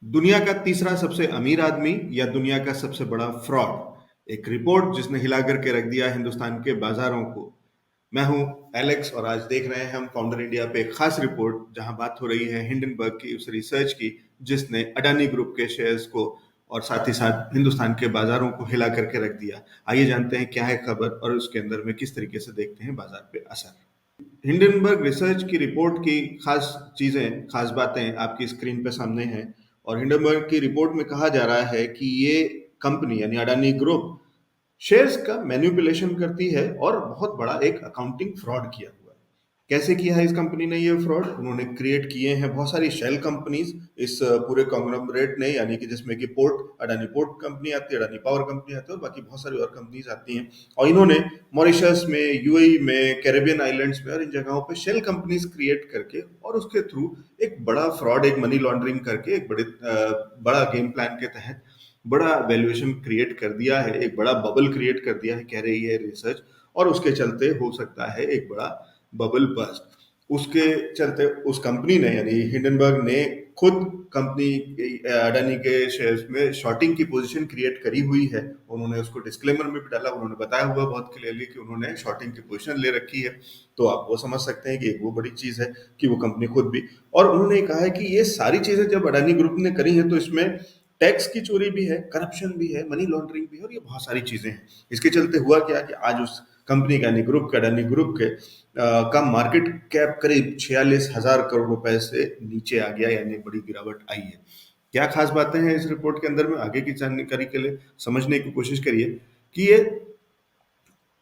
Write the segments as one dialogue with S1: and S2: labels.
S1: दुनिया का तीसरा सबसे अमीर आदमी या दुनिया का सबसे बड़ा फ्रॉड, एक रिपोर्ट जिसने हिला करके रख दिया हिंदुस्तान के बाजारों को। मैं हूं एलेक्स और आज देख रहे हैं हम फाउंडर इंडिया पे एक खास रिपोर्ट जहां बात हो रही है हिंडनबर्ग की उस रिसर्च की जिसने अडानी ग्रुप के शेयर्स को और साथ ही साथ हिंदुस्तान के बाजारों को हिला करके रख दिया। आइए जानते हैं क्या है खबर और उसके अंदर में किस तरीके से देखते हैं बाजार पे असर। हिंडनबर्ग रिसर्च की रिपोर्ट की खास चीजें, खास बातें आपकी स्क्रीन पे सामने हैं। और हिंडनबर्ग की रिपोर्ट में कहा जा रहा है कि ये कंपनी यानी अडानी ग्रुप शेयर्स का मैनिपुलेशन करती है और बहुत बड़ा एक अकाउंटिंग फ्रॉड किया हुआ है। कैसे किया है इस कंपनी ने ये फ्रॉड? उन्होंने क्रिएट किए हैं बहुत सारी शेल कंपनीज इस पूरे कॉन्ग्लोमरेट ने, यानी कि जिसमें कि पोर्ट अडानी पोर्ट कंपनी आती है, अडानी पावर कंपनी आती है और बाकी बहुत सारी और कंपनीज आती हैं। और इन्होंने मॉरिशस में, यूएई में, कैरेबियन आइलैंड्स में और इन जगहों पे शेल कंपनीज क्रिएट करके और उसके थ्रू एक बड़ा फ्रॉड, एक मनी लॉन्ड्रिंग करके एक बड़ा गेम प्लान के तहत बड़ा वैल्यूएशन क्रिएट कर दिया है, एक बड़ा बबल क्रिएट कर दिया है, कह रही है रिसर्च। और उसके चलते हो सकता है एक बड़ा बबल बस्ट। उसके चलते उस कंपनी ने यानी हिंडनबर्ग ने खुद कंपनी अडानी के शेयर्स में शॉर्टिंग की पोजीशन क्रिएट करी हुई है। उन्होंने उसको डिस्क्लेमर में भी डाला, उन्होंने बताया हुआ बहुत क्लियरली कि उन्होंने शॉर्टिंग की पोजीशन ले रखी है। तो आप वो समझ सकते हैं कि एक वो बड़ी चीज है कि वो कंपनी खुद भी। और उन्होंने कहा है कि ये सारी चीजें जब अडानी ग्रुप ने करी है तो इसमें टैक्स की चोरी भी है, करप्शन भी है, मनी लॉन्ड्रिंग भी है और ये बहुत सारी चीजें हैं। इसके चलते हुआ क्या कि आज उस कंपनी का यानी ग्रुप का अडानी ग्रुप के का मार्केट कैप करीब 46,000 करोड़ रुपए से नीचे आ गया, यानी बड़ी गिरावट आई है। क्या खास बातें हैं इस रिपोर्ट के अंदर में, आगे की जानकारी के लिए समझने की कोशिश करिए कि ये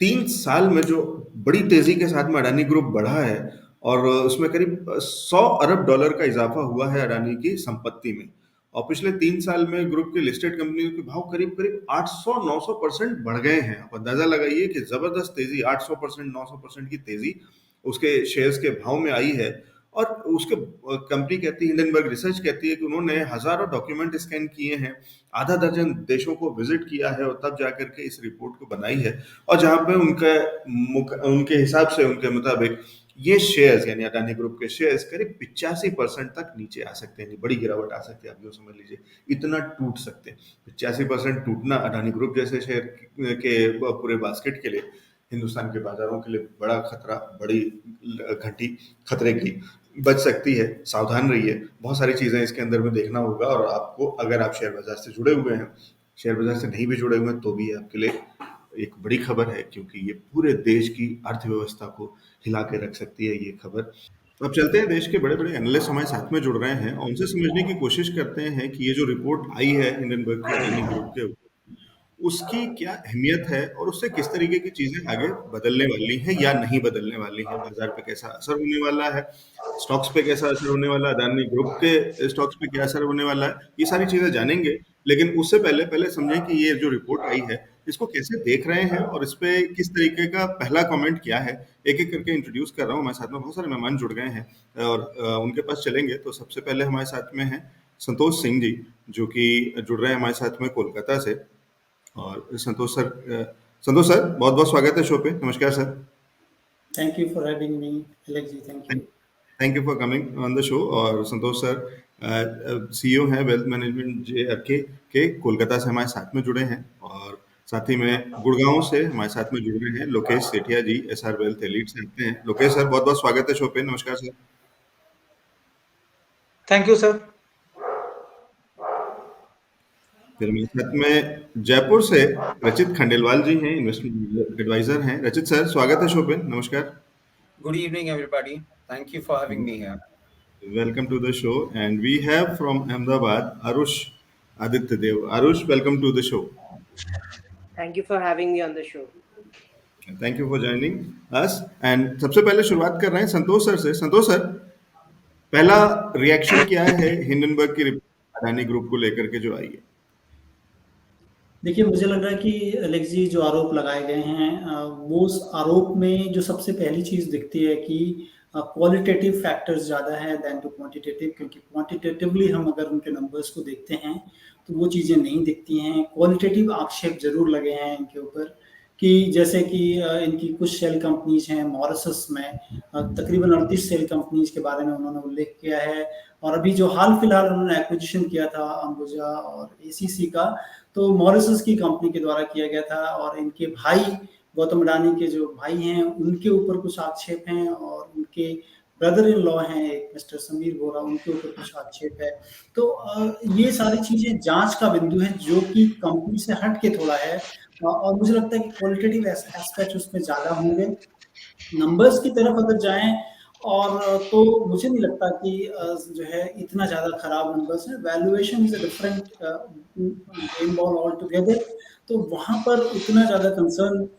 S1: 3 साल में जो बड़ी तेजी के साथ में अडानी ग्रुप बढ़ा है और उसमें करीब 100 अरब डॉलर का इजाफा हुआ है अडानी की संपत्ति में। और पिछले 3 साल में ग्रुप के लिस्टेड कंपनियों के भाव करीब करीब 800-900% बढ़ गए हैं। आप अंदाजा लगाइए कि जबरदस्त तेजी, 800% 900% की तेजी उसके शेयर्स के भाव में आई है। और उसके कंपनी कहती है, हिंडनबर्ग रिसर्च कहती है कि उन्होंने हजारों डॉक्यूमेंट स्कैन किए हैं, आधा दर्जन देशों को विजिट किया है और तब जाकर के इस रिपोर्ट को बनाई है। और जहां पे उनके हिसाब से, उनके मुताबिक ये शेयर्स यानी अडानी ग्रुप के शेयर्स करीब 85% तक नीचे आ सकते हैं, बड़ी गिरावट आ सकती है। आप जो समझ लीजिए इतना टूट सकते हैं। 85% टूटना अडानी ग्रुप जैसे शेयर के पूरे बास्केट के लिए, हिंदुस्तान के बाजारों के लिए बड़ा खतरा, बड़ी घंटी खतरे की बच सकती है। सावधान रहिए, बहुत सारी चीजें इसके अंदर में देखना होगा। और आपको, अगर आप शेयर बाजार से जुड़े हुए हैं, शेयर बाजार से नहीं भी जुड़े हुए हैं तो भी आपके लिए एक बड़ी खबर है, क्योंकि ये पूरे देश की अर्थव्यवस्था को हिला के रख सकती है ये खबर। अब चलते हैं, देश के बड़े बड़े एनालिस्ट हमारे साथ में जुड़ रहे हैं और उनसे समझने की कोशिश करते हैं कि ये जो रिपोर्ट आई है हिंडनबर्ग की अडानी ग्रुप के ऊपर, उसकी क्या अहमियत है और उससे किस तरीके की चीजें आगे बदलने वाली हैं या नहीं बदलने वाली हैं। बाजार पे कैसा असर होने वाला है, स्टॉक्स पे कैसा असर होने वाला है, अडानी ग्रुप के स्टॉक्स पे क्या असर होने वाला है, ये सारी चीजें जानेंगे। लेकिन उससे पहले पहले समझें कि ये जो रिपोर्ट आई है इसको कैसे देख रहे हैं और इस पे किस तरीके का पहला कमेंट क्या है। एक एक करके इंट्रोड्यूस कर रहा हूँ। हमारे साथ में बहुत सारे मेहमान जुड़ गए हैं और उनके पास चलेंगे। तो सबसे पहले हमारे साथ में है संतोष सिंह जी, जो कि जुड़ रहे हैं हमारे साथ में कोलकाता से। और संतोष सर, बहुत बहुत स्वागत है शो पे। नमस्कार sir.
S2: Thank you for having me, Alex ji. Thank you.
S1: Thank you for coming on the show. और संतोष सर सीईओ हैं वेल्थ मैनेजमेंट के कोलकाता से हमारे साथ में जुड़े हैं। और साथ ही में गुड़गांव से हमारे साथ में जुड़ रहे हैं लोकेश सेठिया जी, एसआर वेल्थ एलीट से आते हैं। लोकेश सर, बहुत बहुत स्वागत है शो पे। नमस्कार सर।
S3: Thank you sir.
S1: फिर हमारे साथ में जयपुर से रचित खंडेलवाल जी हैं, इन्वेस्टमेंट एडवाइजर हैं। रचित सर, स्वागत है शो पे। नमस्कार।
S3: Good evening, everybody. Thank you for having me here.
S1: Welcome to the show. And we have from Ahmedabad Arush Aditya Dev. Arush, welcome to the show.
S4: Thank you for having me on the show.
S1: Thank you for joining us. And सबसे पहले शुरुआत कर रहे हैं संतोष sir से। संतोष sir, पहला reaction क्या है हिंडनबर्ग की रिपोर्ट अडानी ग्रुप को लेकर के जो आई है?
S2: देखिए, मुझे लग रहा है कि अलेक्स जी जो आरोप लगाए गए हैं वो उस आरोप में जो सबसे पहली चीज़ दिखती है कि क्वालिटेटिव फैक्टर्स ज़्यादा है दैन टू क्वांटिटेटिव, क्योंकि क्वांटिटेटिवली हम अगर उनके नंबर्स को देखते हैं तो वो चीज़ें नहीं दिखती हैं। क्वालिटेटिव आक्षेप ज़रूर लगे हैं इनके ऊपर कि जैसे कि इनकी कुछ शेल कंपनीज हैं मॉरिशस में, तकरीबन 38 शेल कंपनीज के बारे में उन्होंने उल्लेख किया है। और अभी जो हाल फिलहाल उन्होंने एक्विजिशन किया था अंबुजा और एसीसी का, तो मॉरिशस की कंपनी के द्वारा किया गया था, और इनके भाई गौतम अडानी के जो भाई हैं उनके ऊपर कुछ आक्षेप हैं, और उनके ब्रदर इन लॉ हैं एक मिस्टर समीर बोरा, उनके ऊपर कुछ आक्षेप है। तो ये सारी चीजें जांच का बिंदु है जो कि कंपनी से हट के थोड़ा है, और मुझे लगता है कि क्वालिटेटिव एस्पेक्ट उसमें ज्यादा होंगे। नंबर्स की तरफ अगर जाएं, और तो मुझे नहीं लगता कि जो है इतना ज्यादा खराब नंबर्स है। Valuation is a different game ball all together, तो वहां पर उतना ज्यादा कंसर्न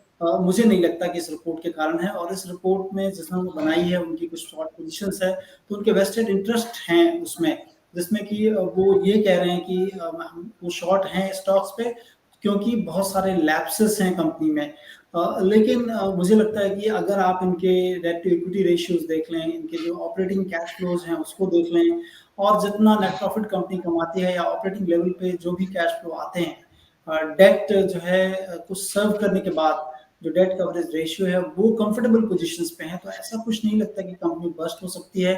S2: मुझे नहीं लगता कि इस रिपोर्ट के कारण है। और इस रिपोर्ट में जिसने बनाई है उनकी कुछ शॉर्ट पोजीशंस है, तो उनके वेस्टेड इंटरेस्ट हैं उसमें, जिसमें कि वो ये कह रहे हैं कि वो शॉर्ट हैं स्टॉक्स पे क्योंकि बहुत सारे लैप्सेस हैं कंपनी में। लेकिन मुझे लगता है कि अगर आप इनके डेट टू इक्विटी रेशियोज देख लें, इनके जो ऑपरेटिंग कैश फ्लोज हैं उसको देख लें, और जितना नेट प्रॉफिट कंपनी कमाती है या ऑपरेटिंग लेवल पे जो भी कैश फ्लो आते हैं, डेट जो है कुछ सर्व करने के बाद जो डेट कवरेज रेशियो है वो कंफर्टेबल पोजीशंस पे है, तो ऐसा कुछ नहीं लगता कि कंपनी बस्ट हो सकती है।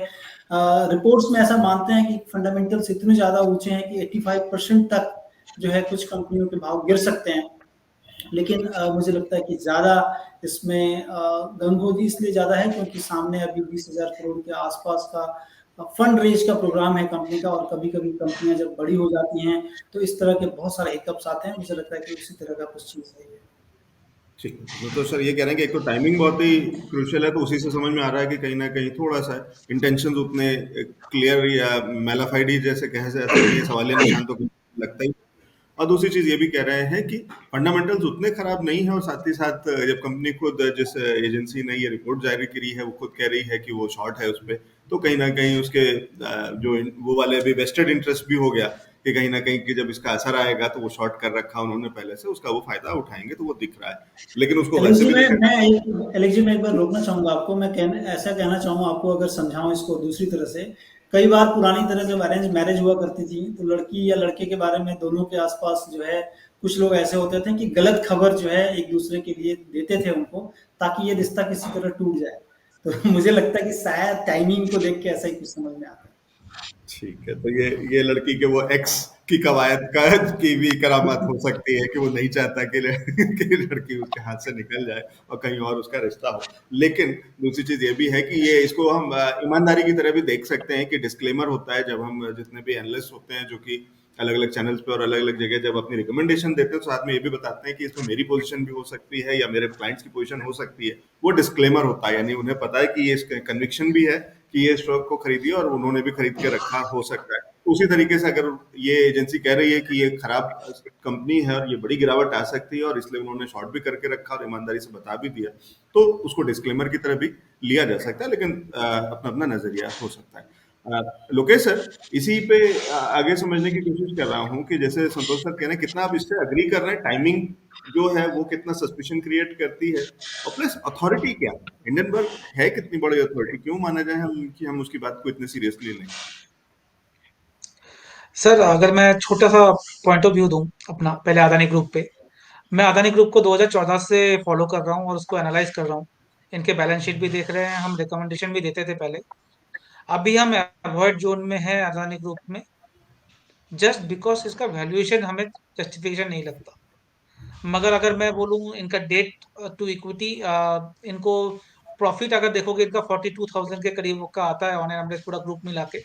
S2: रिपोर्ट्स में ऐसा मानते हैं कि फंडामेंटल्स इतने ज्यादा ऊंचे हैं कि 85% तक जो है कुछ कंपनियों के भाव गिर सकते हैं। लेकिन मुझे लगता है कि ज्यादा इसमें गंगोजी इसलिए ज्यादा है क्योंकि सामने अभी 20,000 करोड़ के आसपास का फंड रेज का प्रोग्राम है कंपनी का, और कभी कभी कंपनियां जब बड़ी हो जाती हैं तो इस तरह के बहुत सारे हिकअप्स आते हैं। मुझे लगता है कि उसी तरह का कुछ चीज है ये।
S1: ठीक है, तो सर ये कह रहे हैं कि एक तो टाइमिंग बहुत ही क्रूशियल है, तो उसी से समझ में आ रहा है कि कहीं ना कहीं थोड़ा सा इंटेंशंस उतने क्लियर या मेलाफाइडी जैसे कह सकते हैं, सवालिया निशान तो लगता ही। और दूसरी चीज ये भी कह रहे हैं कि फंडामेंटल्स उतने खराब नहीं है, और साथ ही साथ जब कंपनी खुद, जिस एजेंसी ने ये रिपोर्ट जारी करी है, वो खुद कह रही है कि वो शॉर्ट है उस पर, तो कहीं ना कहीं उसके जो वो वाले भी वेस्टेड इंटरेस्ट भी हो गया कि कहीं ना कहीं कि जब इसका असर आएगा तो वो शॉर्ट कर रखा उन्होंने पहले से, उसका वो फायदा उठाएंगे, तो वो दिख रहा है। लेकिन उसको वैसे भी देखा
S2: एलेक्स जी, मैं एक बार रोकना चाहूंगा आपको। ऐसा कहना चाहूंगा आपको, अगर समझाऊं इसको दूसरी तरह से, कई बार पुरानी तरह जब अरेंज मैरिज हुआ करती थी तो लड़की या लड़के के बारे में दोनों के आसपास जो है कुछ लोग ऐसे होते थे कि गलत खबर जो है एक दूसरे के लिए देते थे उनको, ताकि ये रिश्ता किसी तरह टूट जाए। तो मुझे लगता है कि शायद टाइमिंग को देख के ऐसा ही कुछ समझ में आता है।
S1: ठीक है, तो ये लड़की के वो एक्स की कवायद का की भी करामात हो सकती है कि वो नहीं चाहता कि कि लड़की उसके हाथ से निकल जाए और कहीं और उसका रिश्ता हो। लेकिन दूसरी चीज ये भी है कि ये इसको हम ईमानदारी की तरह भी देख सकते हैं कि डिस्क्लेमर होता है जब हम जितने भी एनालिस्ट होते हैं जो कि अलग अलग चैनल्स पे और अलग अलग जगह जब अपनी रिकमेंडेशन देते हैं, तो साथ में ये भी बताते हैं कि इसमें मेरी पोजीशन भी हो सकती है या मेरे क्लाइंट्स की पोजीशन हो सकती है। वो डिस्क्लेमर होता है, यानी उन्हें पता है कि ये कन्विक्शन भी है कि ये स्टॉक को खरीदिए और उन्होंने भी खरीद के रखा हो सकता है। उसी तरीके से अगर ये एजेंसी कह रही है कि ये खराब कंपनी है और ये बड़ी गिरावट आ सकती है और इसलिए उन्होंने शॉर्ट भी करके रखा और ईमानदारी से बता भी दिया, तो उसको डिस्क्लेमर की तरह भी लिया जा सकता है। लेकिन अपना अपना नजरिया हो सकता है। लोकेश सर, इसी पे आगे समझने की कोशिश कर रहा हूँ कि जैसे संतोष सर कह रहे हैं, कितना आप इससे अग्री कर रहे हैं, टाइमिंग जो है वो कितना सस्पिशन क्रिएट करती है, और प्लस अथॉरिटी क्या, हिंडनबर्ग है कितनी बड़ी अथॉरिटी, क्यों माना जाए हम कि हम उसकी बात को इतने सीरियसली लें?
S5: सर, अगर मैं छोटा सा पॉइंट ऑफ व्यू दूं अपना, पहले अदानी ग्रुप पे। मैं अदानी ग्रुप को 2014 से फॉलो कर रहा हूं और उसको एनालाइज कर रहा हूं। इनके बैलेंस शीट भी देख रहे हैं, हम रिकमेंडेशन भी देते थे पहले। अभी हम अवॉइड जोन में है अदानी ग्रुप में, जस्ट बिकॉज इसका वैल्यूएशन हमें जस्टिफिकेशन नहीं लगता। मगर अगर मैं बोलूं इनका डेट टू इक्विटी, इनको प्रॉफिट अगर देखोगे इनका 42,000 के करीब का आता है ऑन एवरेज पूरा ग्रुप मिला के,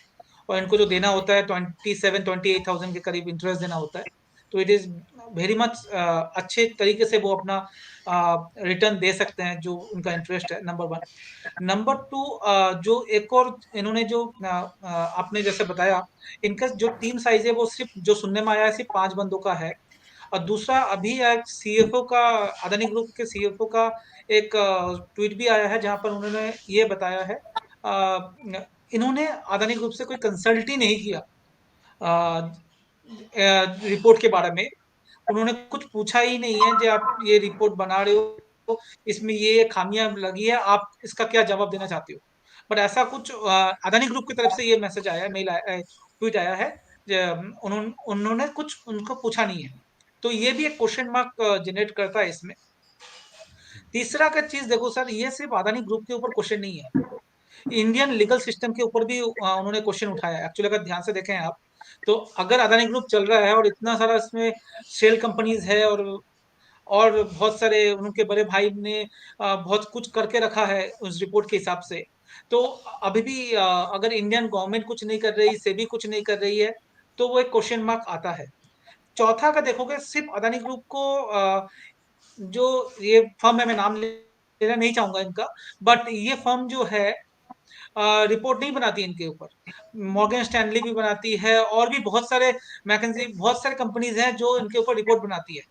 S5: और इनको जो देना होता है 28,000 के करीब इंटरेस्ट देना होता है। तो इट इज वेरी मच अच्छे तरीके से वो अपना रिटर्न दे सकते हैं जो उनका इंटरेस्ट है, नंबर वन। नंबर टू, जो एक और इन्होंने जो आपने जैसे बताया, इनका जो टीम साइज है वो सिर्फ जो सुनने में आया है सिर्फ 5 बंदों का है। और दूसरा, अभी एक सीएफओ का, अदानी ग्रुप के सीएफओ का एक ट्वीट भी आया है जहां पर उन्होंने ये बताया है, इन्होंने अदानी ग्रुप से कोई कंसल्ट ही नहीं किया रिपोर्ट के बारे में। उन्होंने कुछ पूछा ही नहीं है जो आप ये रिपोर्ट बना रहे हो, इसमें ये खामियां लगी है, आप इसका क्या जवाब देना चाहते हो। बट ऐसा कुछ अदानी ग्रुप की तरफ से ये मैसेज आया है, मेल आया, ट्वीट आया है, उन्होंने कुछ उनको पूछा नहीं है। तो ये भी एक क्वेश्चन मार्क जनरेट करता है इसमें। तीसरा का चीज देखो सर, ये सिर्फ अदानी ग्रुप के ऊपर क्वेश्चन नहीं है, इंडियन लीगल सिस्टम के ऊपर भी उन्होंने क्वेश्चन उठाया। एक्चुअली अगर ध्यान से देखें आप, तो अगर अदानी ग्रुप चल रहा है और इतना सारा इसमें शेल कंपनीज है और बहुत सारे उनके बड़े भाई ने बहुत कुछ करके रखा है उस रिपोर्ट के हिसाब से, तो अभी भी अगर इंडियन गवर्नमेंट कुछ नहीं कर रही, सेबी कुछ नहीं कर रही है, तो वो एक क्वेश्चन मार्क आता है। चौथा अगर देखोगे, सिर्फ अदानी ग्रुप को जो ये फर्म है, मैं नाम लेना नहीं चाहूंगा इनका, बट ये फर्म जो है रिपोर्ट नहीं बनाती इनके ऊपर, मॉर्गन स्टैनली भी बनाती है और भी बहुत सारे मैकेंजी, बहुत सारे कंपनीज हैं जो इनके ऊपर रिपोर्ट बनाती है।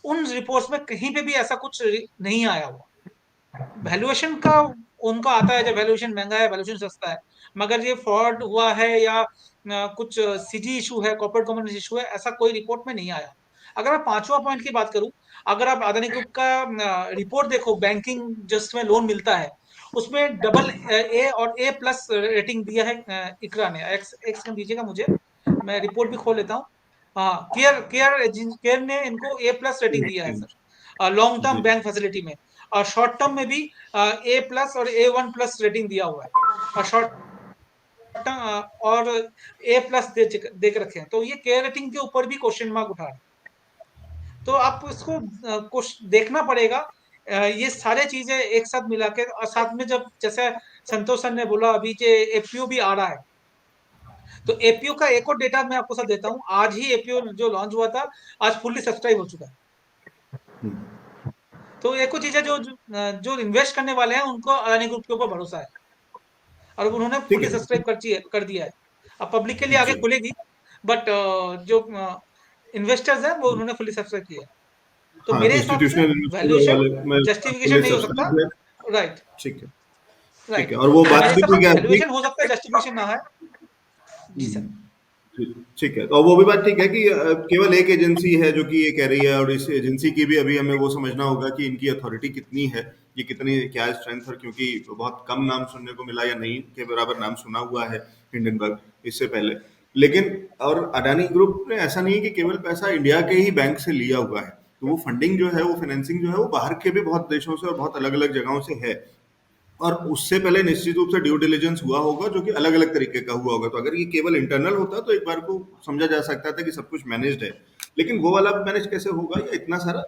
S5: उन रिपोर्ट्स में कहीं पे भी ऐसा कुछ नहीं आया हुआ। वैल्यूएशन का उनका आता है, जब वैल्यूएशन महंगा है, वैल्यूएशन सस्ता है, मगर ये फ्रॉड हुआ है या कुछ सीजी इशू है, कॉर्पोरेट गवर्नेंस इशू है, ऐसा कोई रिपोर्ट में नहीं आया। अगर मैं पांचवा पॉइंट की बात करूं, अगर आप अदानी ग्रुप का रिपोर्ट देखो, बैंकिंग जिसमें लोन मिलता है, उसमें डबल ए और ए प्लस रेटिंग दिया है इकरा ने। एक सेकंड दीजिएगा मुझे, मैं रिपोर्ट भी खोल लेता हूँ। हाँ, केयर ने इनको ए प्लस रेटिंग दिया है सर, लॉन्ग टर्म
S1: जी
S5: बैंक फैसिलिटी में, और शॉर्ट टर्म में भी ए प्लस और A1 प्लस रेटिंग दिया हुआ है, और शॉर्ट और ए प्लस दे के रखे हैं। तो ये केयर रेटिंग के ऊपर भी क्वेश्चन मार्क उठा रहा है। तो आप इसको कुछ देखना पड़ेगा, ये सारे चीजें एक साथ मिला के, और साथ में जब जैसे संतोष सर ने बोला अभी कि एपीओ भी आ रहा है, तो एपीओ का एक और डेटा मैं आपको साथ देता हूँ। आज ही एपीओ जो लॉन्च हुआ था, आज फुल्ली सब्सक्राइब हो चुका है। तो एक और चीज है, जो इन्वेस्ट करने वाले हैं उनको अदानी ग्रुप के ऊपर भरोसा है, और उन्होंने
S1: ठीक
S5: फुल्ली
S1: है।
S5: सब्सक्राइब कर दिया है। अब पब्लिक के लिए आगे
S1: जी
S5: खुलेगी, बट जो इन्वेस्टर्स हैं वो उन्होंने फुल्ली सब्सक्राइब किया है। तो
S1: हाँ,
S5: मेरे हिसाब से
S1: इंस्टीट्यूशनल इन्वेस्टर
S5: वैल्यूएशन
S1: वाले में
S5: जस्टिफिकेशन
S1: फुल्ली
S5: नहीं हो सकता।
S1: सब्सक्राइब है।
S5: राइट,
S1: ठीक है, ठीक
S5: राइट।
S1: है। और वो बात
S5: मेरे
S1: भी
S5: हिसाब
S1: ठीक
S5: से
S1: है आपकी।
S5: वैल्यूएशन हो सकता है, जस्टिफिकेशन ना है। जी सर।
S1: ठीक है, तो वो भी बात ठीक है कि केवल एक एजेंसी है जो कि ये कह रही है, और इस एजेंसी की भी अभी हमें वो समझना होगा कि इनकी अथॉरिटी कितनी है, ये कितनी, क्या स्ट्रेंथ है, क्योंकि बहुत कम नाम सुनने को मिला या नहीं के बराबर नाम सुना हुआ है हिंडनबर्ग इससे पहले। लेकिन और अडानी ग्रुप ने ऐसा नहीं है कि केवल पैसा इंडिया के ही बैंक से लिया हुआ है, तो वो फंडिंग जो है, वो फाइनेंसिंग जो है, वो बाहर के भी बहुत देशों से और बहुत अलग अलग जगहों से है। और उससे पहले निश्चित रूप से ड्यू डिलिजेंस हुआ होगा, जो कि अलग अलग तरीके का हुआ होगा। तो अगर ये केवल इंटरनल होता तो एक बार को समझा जा सकता था कि सब कुछ मैनेज्ड है, लेकिन वो वाला मैनेज कैसे होगा, या इतना सारा,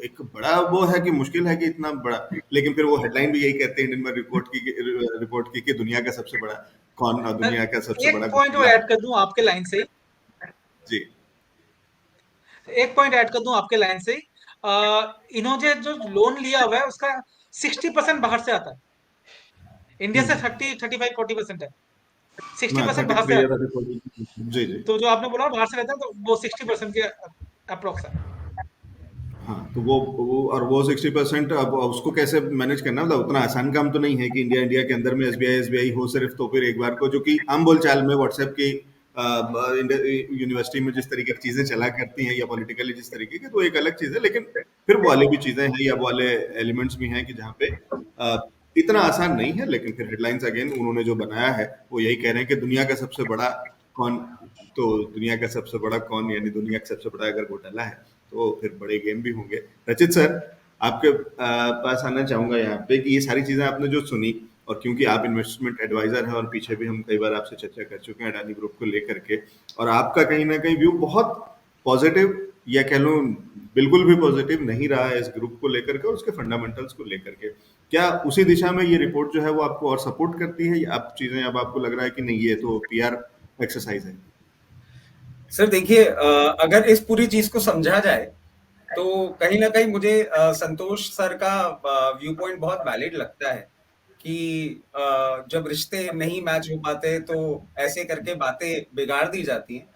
S1: एक बड़ा वो है कि मुश्किल है कि इतना बड़ा। लेकिन फिर वो हेडलाइन भी यही कहते हैं इंडियन में रिपोर्ट की कि दुनिया का सबसे बड़ा कौन, और
S5: मैं
S1: दुनिया का सबसे
S5: एक
S1: बड़ा
S5: पॉइंट और
S1: घोटाला है।
S5: ऐड कर दूं आपके लाइन से ही,
S1: जी
S5: एक पॉइंट ऐड कर दूं आपके लाइन से ही। इन्होंने जो लोन लिया हुआ है उसका 60% बाहर से आता है। इंडिया से 30, 35, 40% है, 60% बाहर से
S1: 33 या
S5: आता है।
S1: 34। जी जी।
S5: तो जो आपने बोला बाहर से रहता है, तो वो 60% के अप्रोक्स है।
S1: हाँ, तो वो 60%, अब उसको कैसे मैनेज करना, मतलब उतना आसान काम तो नहीं है कि इंडिया के अंदर में एसबीआई हो सिर्फ, तो फिर एक बार को, जो कि आम बोलचाल में व्हाट्सएप की यूनिवर्सिटी में जिस तरीके की चीजें चला करती हैं, या पॉलिटिकली जिस तरीके की, तो एक अलग चीज है। लेकिन फिर वो वाले भी चीजें हैं, या वो वाले एलिमेंट्स भी हैं कि जहाँ पे इतना आसान नहीं है। लेकिन फिर हेडलाइंस अगेन उन्होंने जो बनाया है वो यही कह रहे हैं कि दुनिया का सबसे बड़ा कौन, तो दुनिया का सबसे बड़ा कौन, यानी दुनिया का सबसे बड़ा अगर घोटाला है तो फिर बड़े गेम भी होंगे। रचित सर, आपके पास आना चाहूंगा यहाँ पे कि ये सारी चीजें आपने जो सुनी, और क्योंकि आप इन्वेस्टमेंट एडवाइजर हैं और पीछे भी हम कई बार आपसे चर्चा कर चुके हैं अडानी ग्रुप को लेकर के, और आपका कहीं ना कहीं व्यू बहुत पॉजिटिव, या कह लूँ बिल्कुल भी पॉजिटिव नहीं रहा है इस ग्रुप को लेकर के और उसके फंडामेंटल्स को लेकर के, क्या उसी दिशा में ये रिपोर्ट जो है वो आपको और सपोर्ट करती है, या आप चीजें, अब आपको लग रहा है कि नहीं ये तो पीआर एक्सरसाइज है?
S3: सर देखिए, अगर इस पूरी चीज को समझा जाए तो कहीं ना कहीं मुझे संतोष सर का व्यू पॉइंट बहुत वैलिड लगता है कि जब रिश्ते नहीं मैच हो पाते तो ऐसे करके बातें बिगाड़ दी जाती हैं।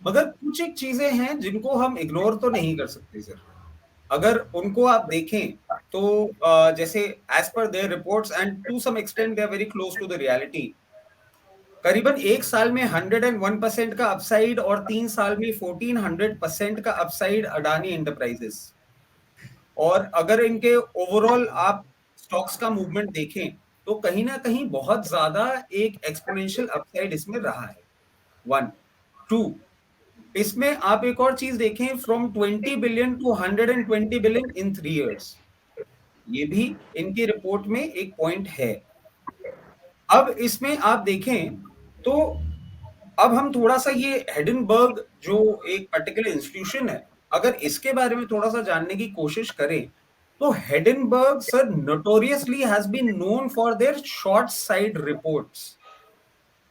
S3: मगर कुछ एक चीजें हैं जिनको हम इग्नोर तो नहीं कर सकते सर। अगर उनको आप देखें तो जैसे as per their reports and to some extent they are very close to the reality, करीबन एक साल में 101% का अपसाइड और 3 साल में 1400% का अपसाइड अडानी एंटरप्राइजेस। और अगर इनके ओवरऑल आप स्टॉक्स का मूवमेंट देखें तो कहीं ना कहीं बहुत ज्यादा एक एक्सपोनेंशियल अपसाइड इसमें रहा है। 1 2, इसमें आप एक और चीज देखें, from 20 billion to 120 billion in 3 years, ये भी इनकी रिपोर्ट में एक पॉइंट है। अब इसमें आप देखें तो अब हम थोड़ा सा ये हिडेनबर्ग जो एक पर्टिकुलर इंस्टीट्यूशन है, अगर इसके बारे में थोड़ा सा जानने की कोशिश करें तो Hindenburg sir notoriously has been known for their short side reports.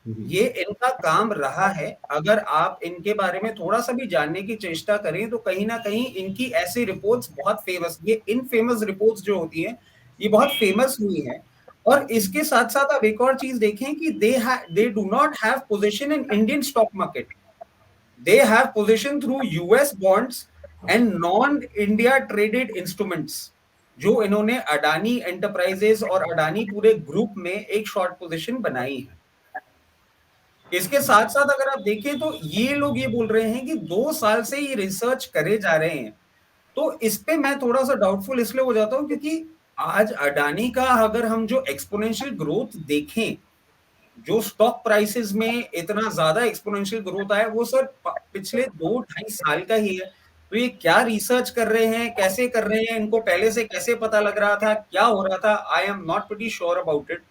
S3: ये इनका काम रहा है। अगर आप इनके बारे में थोड़ा सा भी जानने की चेष्टा करें तो कहीं ना कहीं इनकी ऐसी रिपोर्ट्स बहुत फेमस, ये इनफेमस रिपोर्ट्स जो होती हैं ये बहुत फेमस हुई हैं। और इसके साथ साथ आप एक और चीज देखें कि they do not have position in Indian stock market, they have position through US bonds and non India traded instruments, जो इन्होंने अडानी एंटरप्राइजेस और अडानी पूरे ग्रुप में एक शॉर्ट पोजीशन बनाई है। इसके साथ साथ अगर आप देखें तो ये लोग ये बोल रहे हैं कि 2 साल से ये रिसर्च करे जा रहे हैं। तो इस पे मैं थोड़ा सा डाउटफुल इसलिए हो जाता हूं क्योंकि आज अडानी का अगर हम जो एक्सपोनेंशियल ग्रोथ देखें, जो स्टॉक प्राइसेस में इतना ज्यादा एक्सपोनेंशियल ग्रोथ आया वो सर पिछले 2-2.5 साल का ही है। तो ये क्या रिसर्च कर रहे हैं, कैसे कर रहे हैं, इनको पहले से कैसे पता लग रहा था, क्या हो रहा था, I am not pretty sure about it.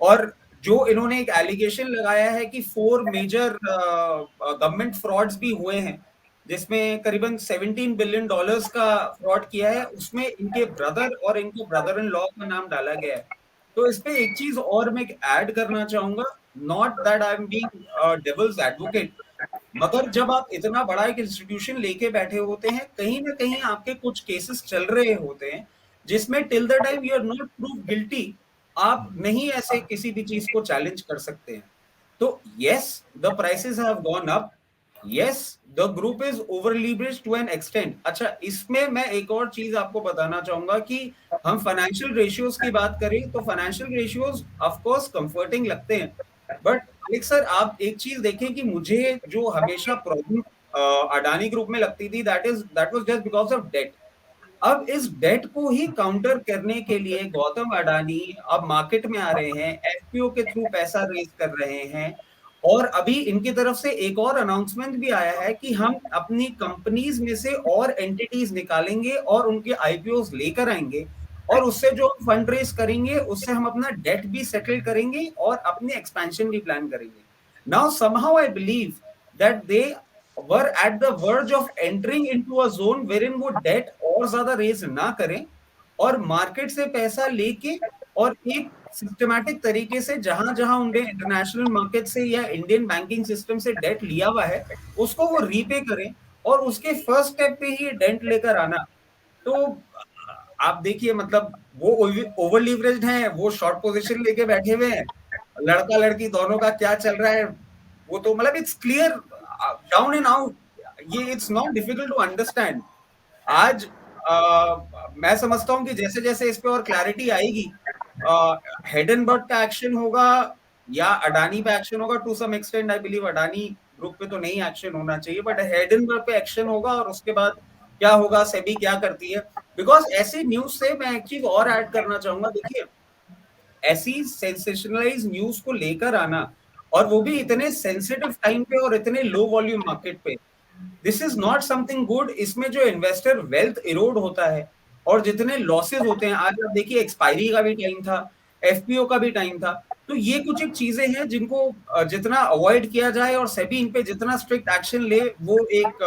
S3: और जो इन्होंने एक एलिगेशन लगाया है कि 4 मेजर गवर्नमेंट फ्रॉड्स भी हुए हैं, जिसमें करीबन $17 बिलियन का फ्रॉड किया है, उसमें इनके ब्रदर और इनके ब्रदर इन लॉ का नाम डाला गया है। तो इस पे एक चीज और मैं ऐड करना चाहूंगा, not that I am being devil's advocate, मगर जब आप इतना बड़ा एक इंस्टीट्यूशन लेके बैठे होते हैं, कहीं ना कहीं आपके कुछ केसेस चल रहे होते हैं जिसमें till the time you are not prove guilty आप नहीं ऐसे किसी भी चीज को चैलेंज कर सकते हैं। तो yes the prices have gone up, yes the group is over leveraged to an extent. अच्छा, इसमें मैं एक और चीज आपको बताना चाहूंगा कि हम फाइनेंशियल रेशियोज की बात करें तो financial ratios of course comforting लगते हैं, बट अलेक्स सर आप एक चीज देखें कि मुझे जो हमेशा प्रॉब्लम अडानी ग्रुप में लगती थी that was just because of debt. अब इस डेट को ही काउंटर करने के लिए गौतम अडानी अब मार्केट में आ रहे हैं, एफपीओ के थ्रू पैसा रेज कर रहे हैं। और अभी इनकी तरफ से एक और अनाउंसमेंट भी आया है कि हम अपनी कंपनीज में से और एंटिटीज निकालेंगे और उनके आईपीओस लेकर आएंगे और उससे जो फंड रेज करेंगे उससे हम अपना डेट भी सेटल करेंगे और अपने एक्सपेंशन भी प्लान करेंगे। Now somehow I believe that they were at the verge of entering into a zone wherein वो डेट और ज्यादा रेज ना करें और मार्केट से पैसा लेके और एक सिस्टमैटिक तरीके से जहां जहां उनके इंटरनेशनल मार्केट से या इंडियन बैंकिंग सिस्टम से डेट लिया हुआ है उसको वो रीपे करें और उसके फर्स्ट स्टेप पे ही डेट लेकर आना। तो आप देखिए मतलब वो ओवर लीवरेज्ड हैं, वो शॉर्ट पोजीशन लेके बैठे हुए हैं, लड़का लड़की दोनों का क्या चल रहा है वो तो मतलब it's clear down and out, ये it's not difficult to understand. आज मैं समझता हूं कि जैसे जैसे इस पे और क्लैरिटी आएगी, हिडेनबर्ग का एक्शन होगा या अडानी पे एक्शन होगा, to some extent I believe Adani group पे तो नहीं एक्शन होना चाहिए बट हिडेनबर्ग पे एक्शन होगा और उसके बाद क्या होगा, सेबी क्या करती है। बिकॉज ऐसी न्यूज से मैं एक चीज और ऐड करना चाहूंगा, देखिए ऐसी सेंसेशनलाइज न्यूज को लेकर आना और वो भी इतने सेंसिटिव टाइम पे और इतने लो वॉल्यूम मार्केट पे, this is not something good. इसमें जो इन्वेस्टर वेल्थ इरोड होता है और जितने लॉसेस होते हैं, आज आप देखिए एक्सपायरी का भी टाइम था, एफपीओ का भी टाइम था, तो ये कुछ एक चीजें हैं जिनको जितना अवॉइड किया जाए और सेबी इन पे जितना स्ट्रिक्ट एक्शन ले वो एक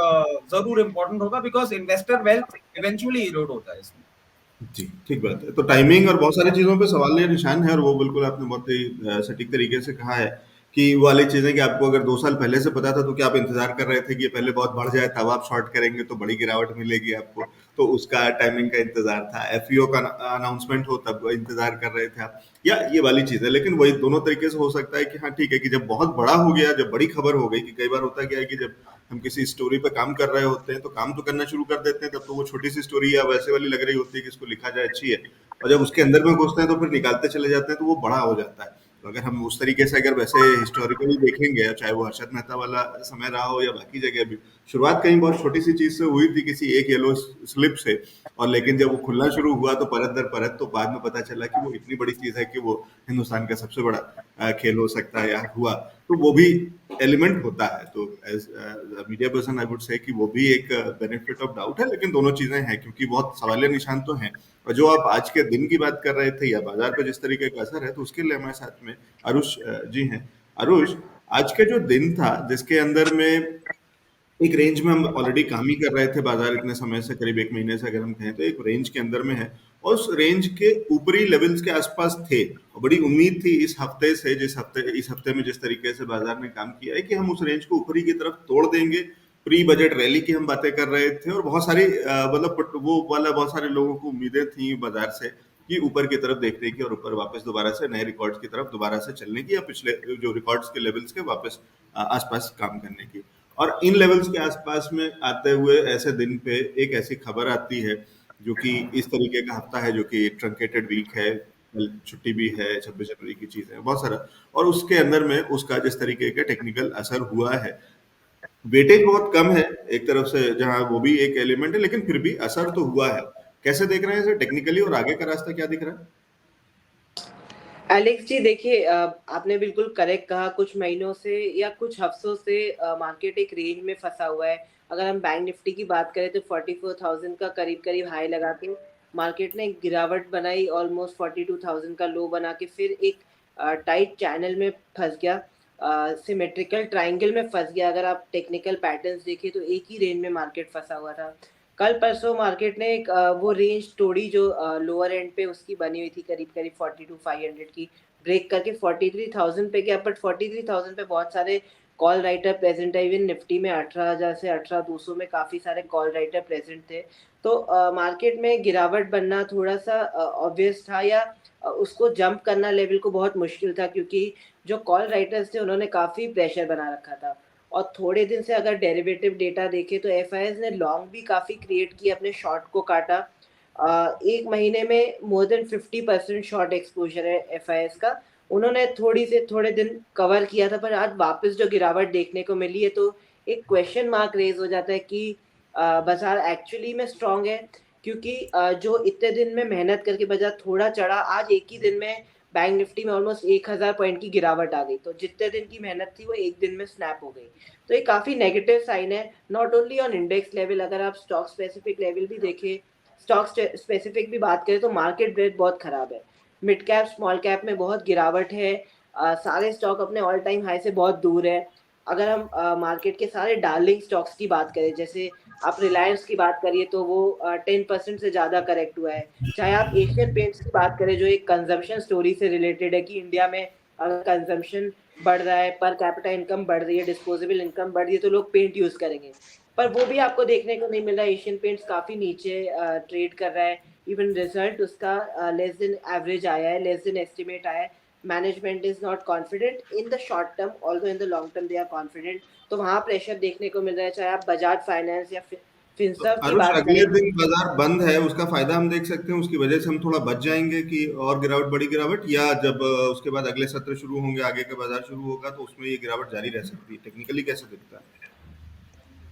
S3: जरूर इंपॉर्टेंट होगा because investor wealth eventually Erode होता है इसमें।
S1: जी, ठीक बात है। तो टाइमिंग और बहुत सारी चीज़ों पे सवाल या निशान है और वो बिल्कुल आपने बहुत ही सटीक तरीके से कहा है कि वो वाली चीज़ें कि आपको अगर 2 साल पहले से पता था तो क्या आप इंतज़ार कर रहे थे कि ये पहले बहुत बढ़ जाए तब आप शॉर्ट करेंगे तो बड़ी गिरावट मिलेगी आपको, तो उसका टाइमिंग का इंतज़ार था। एफईओ का अनाउंसमेंट हो तब इंतज़ार कर रहे थे आप, या ये वाली चीज़ है। लेकिन वही दोनों तरीके से हो सकता है कि हाँ ठीक है कि जब बहुत बड़ा हो गया, जब बड़ी खबर हो गई, कि कई बार होता क्या है कि जब हम किसी स्टोरी पे काम कर रहे होते हैं तो काम तो करना शुरू कर देते हैं, तब तो वो छोटी सी स्टोरी या वैसे वाली लग रही होती है कि इसको लिखा जाए अच्छी है, और जब उसके अंदर में घुसते हैं तो फिर निकालते चले जाते हैं तो वो बड़ा हो जाता है। तो अगर हम उस तरीके से अगर वैसे हिस्टोरिकली देखेंगे, चाहे वो हर्षद मेहता वाला समय रहा हो या बाकी जगह भी, शुरुआत कहीं बहुत छोटी सी चीज से हुई थी, किसी एक येलो स्लिप से, और लेकिन जब वो खुलना शुरू हुआ तो परत दर परत, तो बाद में पता चला कि वो इतनी बड़ी चीज है कि वो हिंदुस्तान का सबसे बड़ा खेल हो सकता है या हुआ, तो वो भी एलिमेंट होता है। तो as media person I would say कि वो भी एक बेनिफिट ऑफ डाउट है, लेकिन दोनों चीजें हैं क्योंकि बहुत सवालिया निशान तो हैं। और जो आप आज के दिन की बात कर रहे थे या बाजार पे जिस तरीके का असर है, तो उसके लिए हमारे साथ में आरुष जी हैं। आरुष, आज के जो दिन था जिसके अंदर में एक रेंज में हम ऑलरेडी काम ही कर रहे थे, बाजार इतने समय से, करीब 1 महीने से अगर हम कहें तो एक रेंज के अंदर में है और उस रेंज के ऊपरी लेवल्स के आसपास थे और बड़ी उम्मीद थी इस हफ्ते से, इस हफ्ते में जिस तरीके से बाजार ने काम किया है कि हम उस रेंज को ऊपरी की तरफ तोड़ देंगे। प्री बजट रैली की हम बातें कर रहे थे और बहुत सारी मतलब वो वाला बहुत सारे लोगों को उम्मीदें थी बाजार से कि ऊपर की तरफ देखने की और ऊपर वापस दोबारा से नए रिकॉर्ड्स की तरफ दोबारा से चलने की या पिछले जो रिकॉर्ड्स के लेवल्स के वापस आसपास काम करने की। और इन लेवल्स के आसपास में आते हुए ऐसे दिन पे एक ऐसी खबर आती है जो कि इस तरीके का हफ्ता है जो कि ट्रंकेटेड वीक है, कल छुट्टी भी है, 26 जनवरी की चीज है, बहुत सारा, और उसके अंदर में उसका जिस तरीके का टेक्निकल असर हुआ है, वेटेज बहुत कम है एक तरफ से जहां वो भी एक एलिमेंट है, लेकिन फिर भी असर तो हुआ है। कैसे देख रहे हैं इसे टेक्निकली और आगे का रास्ता क्या दिख रहा है?
S4: एलेक्स जी देखिए, आपने बिल्कुल करेक्ट कहा। कुछ महीनों से या कुछ हफ्तों से मार्केट एक रेंज में फंसा हुआ है। अगर हम बैंक निफ्टी की बात करें तो 44,000 का करीब करीब हाई लगा के मार्केट ने एक गिरावट बनाई, ऑलमोस्ट 42,000 का लो बना के फिर एक टाइट चैनल में फंस गया, सिमेट्रिकल ट्राइंगल में फंस गया। अगर आप टेक्निकल पैटर्न्स देखें तो एक ही रेंज में मार्केट फंसा हुआ था। कल परसों मार्केट ने एक वो रेंज तोड़ी जो लोअर एंड पे उसकी बनी हुई थी, करीब करीब 42,500 की, ब्रेक करके 43,000 पे गया। बट 43,000 पे बहुत सारे कॉल राइटर प्रेजेंट है। इवन निफ्टी में 18,000 से 18,200 में काफ़ी सारे कॉल राइटर प्रेजेंट थे। तो मार्केट में गिरावट बनना थोड़ा सा ऑब्वियस था, या उसको जंप करना लेवल को बहुत मुश्किल था, क्योंकि जो कॉल राइटर्स थे उन्होंने काफ़ी प्रेशर बना रखा था। और थोड़े दिन से अगर डेरिवेटिव डेटा देखें तो एफआईएस ने लॉन्ग भी काफ़ी क्रिएट किया, अपने शॉर्ट को काटा। एक महीने में मोर देन 50% शॉर्ट एक्सपोजर है एफआईएस का। उन्होंने थोड़े दिन कवर किया था, पर आज वापस जो गिरावट देखने को मिली है तो एक क्वेश्चन मार्क रेज हो जाता है कि बाजार एक्चुअली में स्ट्रांग है, क्योंकि जो इतने दिन में मेहनत करके बाजार थोड़ा चढ़ा, आज एक ही दिन में बैंक निफ्टी में ऑलमोस्ट 1000 पॉइंट की गिरावट आ गई। तो जितने दिन की मेहनत थी वो एक दिन में स्नैप हो गई। तो ये काफ़ी नेगेटिव साइन है, not only on index level. अगर आप स्टॉक स्पेसिफिक लेवल भी देखें, स्टॉक स्पेसिफिक भी बात करें तो मार्केट ब्रेथ बहुत खराब है। मिड कैप स्मॉल कैप में बहुत गिरावट है। सारे स्टॉक अपने ऑल टाइम हाई से बहुत दूर है। अगर हम मार्केट के सारे डार्लिंग स्टॉक्स की बात करें, जैसे आप रिलायंस की बात करिए तो वो 10% से ज़्यादा करेक्ट हुआ है। चाहे आप एशियन पेंट्स की बात करें जो एक कंजम्पशन स्टोरी से रिलेटेड है कि इंडिया में अगर कंजम्पशन बढ़ रहा है, पर कैपिटा इनकम बढ़ रही है, डिस्पोजेबल इनकम बढ़ रही है, तो लोग पेंट यूज़ करेंगे। पर वो भी आपको देखने को नहीं मिल रहा है। एशियन पेंट्स काफ़ी नीचे ट्रेड कर रहा है। इवन रिजल्ट उसका लेस देन एवरेज आया है, लेस देन एस्टिमेट आया है। Management is not confident in the short term, although in the long term they are confident. तो वहाँ प्रेशर देखने को मिल रहा है। चाहे आप बजाज फाइनेंस या
S1: तो
S4: फिनसर्व की
S1: आरुष,
S4: बात
S1: अगले
S4: करें।
S1: दिन बाजार बंद है, उसका फायदा हम देख सकते हैं, उसकी वजह से हम थोड़ा बच जाएंगे कि और गिरावट, बड़ी गिरावट, या जब उसके बाद अगले सत्र शुरू होंगे, आगे का बाजार शुरू होगा तो उसमें ये गिरावट जारी रह सकती है? टेक्निकली कैसे दिखता है?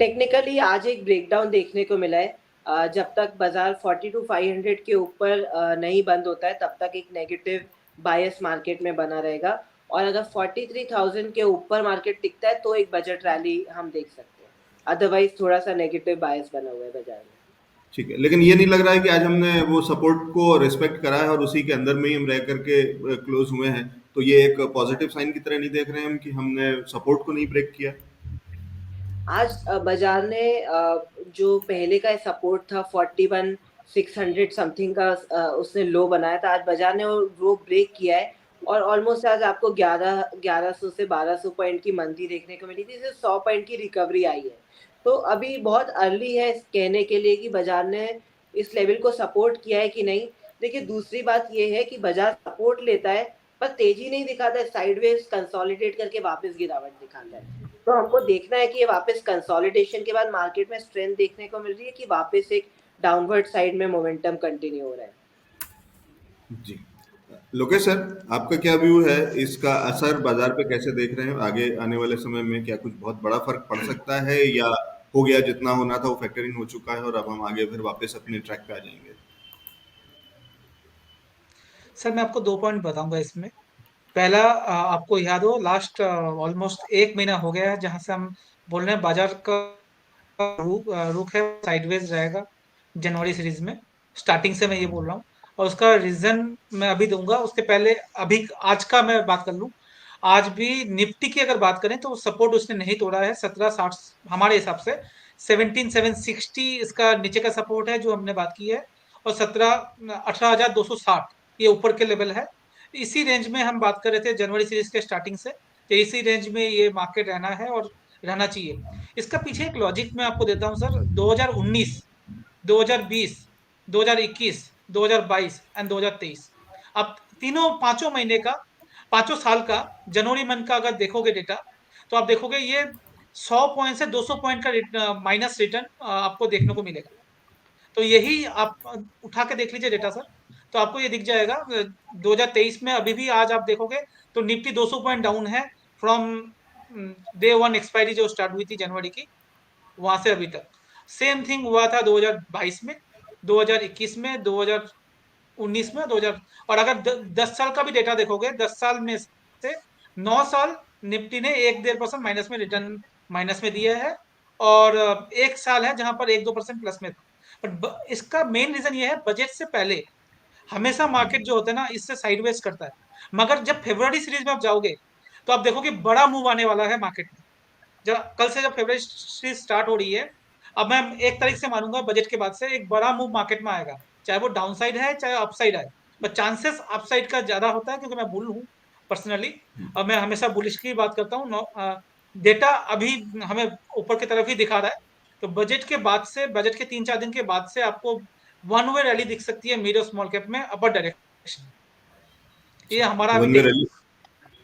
S4: टेक्निकली आज एक ब्रेकडाउन देखने को मिला है। जब तक बाजार 42,500 के ऊपर नहीं बंद होता है तब तक एक नेगेटिव बायस मार्केट में बना रहेगा। और अगर 43,000 के ऊपर मार्केट टिकता है तो एक बजट रैली हम देख सकते हैं। अदरवाइज थोड़ा सा नेगेटिव बायस बना हुआ है बाजार में।
S1: ठीक है, लेकिन ये नहीं लग रहा है कि आज हमने वो सपोर्ट को रिस्पेक्ट करा है और उसी के अंदर में ही हम रह करके क्लोज हुए हैं, तो ये एक पॉजिटिव साइन की तरह नहीं देख रहे हैं हम कि हमने सपोर्ट को नहीं ब्रेक किया?
S4: आज बाजार ने जो पहले का सपोर्ट था 41,600 समथिंग का, उसने लो बनाया था। आज बाजार ने वो ब्रेक किया है और ऑलमोस्ट आज आपको 1100 से 1200 पॉइंट की मंदी देखने को मिली थी। इससे 100 पॉइंट की रिकवरी आई है। तो अभी बहुत अर्ली है कहने के लिए कि बाजार ने इस लेवल को सपोर्ट किया है कि नहीं। देखिए, दूसरी बात ये है कि बाजार सपोर्ट लेता है पर तेजी नहीं दिखाता है, साइडवेज कंसोलिडेट करके वापस गिरावट दिखाता है। तो हमको देखना है कि ये वापस कंसोलिडेशन के बाद मार्केट में स्ट्रेंथ देखने को मिल रही है कि वापस एक डाउनवर्ड साइड में मोमेंटम कंटिन्यू हो रहा है।
S1: जी, लोकेश सर, आपका क्या व्यू है? इसका असर बाजार पे कैसे देख रहे हैं? आगे आने वाले समय में क्या कुछ बहुत बड़ा फर्क पड़ सकता है, या हो गया, जितना होना था वो फैक्टर इन हो चुका है और अब हम आगे फिर वापस अपने ट्रैक पे आ जाएंगे?
S5: सर मैं आपको 2 पॉइंट बताऊंगा इसमें। पहला आपको याद हो लास्ट ऑलमोस्ट 1 महीना हो गया है जहां से हम बोल रहे हैं बाजार का रुख है साइडवेज रहेगा जनवरी सीरीज में। स्टार्टिंग से मैं ये बोल रहा हूँ और उसका रीजन मैं अभी दूंगा। उसके पहले अभी आज का मैं बात कर लूं। आज भी निफ्टी की अगर बात करें तो सपोर्ट उसने नहीं तोड़ा है 1760 हमारे हिसाब से। 17760 इसका नीचे का सपोर्ट है जो हमने बात की है और 18260 ये ऊपर के लेवल है। इसी रेंज में हम बात कर रहे थे जनवरी सीरीज के स्टार्टिंग से, तो इसी रेंज में ये मार्केट रहना है और रहना चाहिए। इसका पीछे एक लॉजिक मैं आपको देता हूं सर। 2019, 2020, 2021, 2022 एंड 2023, अब तीनों पांचों महीने का, पांचों साल का जनवरी मंथ का अगर देखोगे डेटा तो आप देखोगे ये 100 पॉइंट से 200 पॉइंट का माइनस रिटर्न आपको देखने को मिलेगा। तो यही आप उठा के देख लीजिए डेटा सर, तो आपको ये दिख जाएगा 2023 में अभी भी आज आप देखोगे तो निफ्टी 200 पॉइंट डाउन है फ्रॉम डे वन एक्सपायरी जो स्टार्ट हुई थी जनवरी की, वहां से अभी तक। सेम थिंग हुआ था 2022 में, 2021 में, 2019 में, 2000। और अगर 10 साल का भी डेटा देखोगे, 10 साल में से 9 साल निफ्टी ने 1-1.5% माइनस में रिटर्न माइनस में दिया है और एक साल है जहां पर 1-2% प्लस में था। बट इसका मेन रीजन ये है बजट से पहले हमेशा मार्केट जो होता है ना इससे साइडवेज करता है। मगर जब फरवरी सीरीज में आप जाओगे तो आप देखोगे बड़ा मूव आने वाला है मार्केट में। जब कल से जब फरवरी सीरीज स्टार्ट हो रही है, अब मैं 1 तारीख से मानूंगा बजट के बाद से एक बड़ा मूव मार्केट में आएगा, चाहे वो डाउन साइड है चाहे अपसाइड आए। बट चांसेस अपसाइड का ज्यादा होता है क्योंकि मैं बुल हूँ पर्सनली और मैं हमेशा बुलिश की बात करता हूँ। डेटा अभी हमें ऊपर की तरफ ही दिखा रहा है, तो बजट के बाद से, बजट के 3-4 दिन के बाद से आपको वन वे रैली दिख सकती है मीडियम स्मॉल कैप में अपर डायरेक्शन। ये हमारा अभी
S1: वन वे रैली,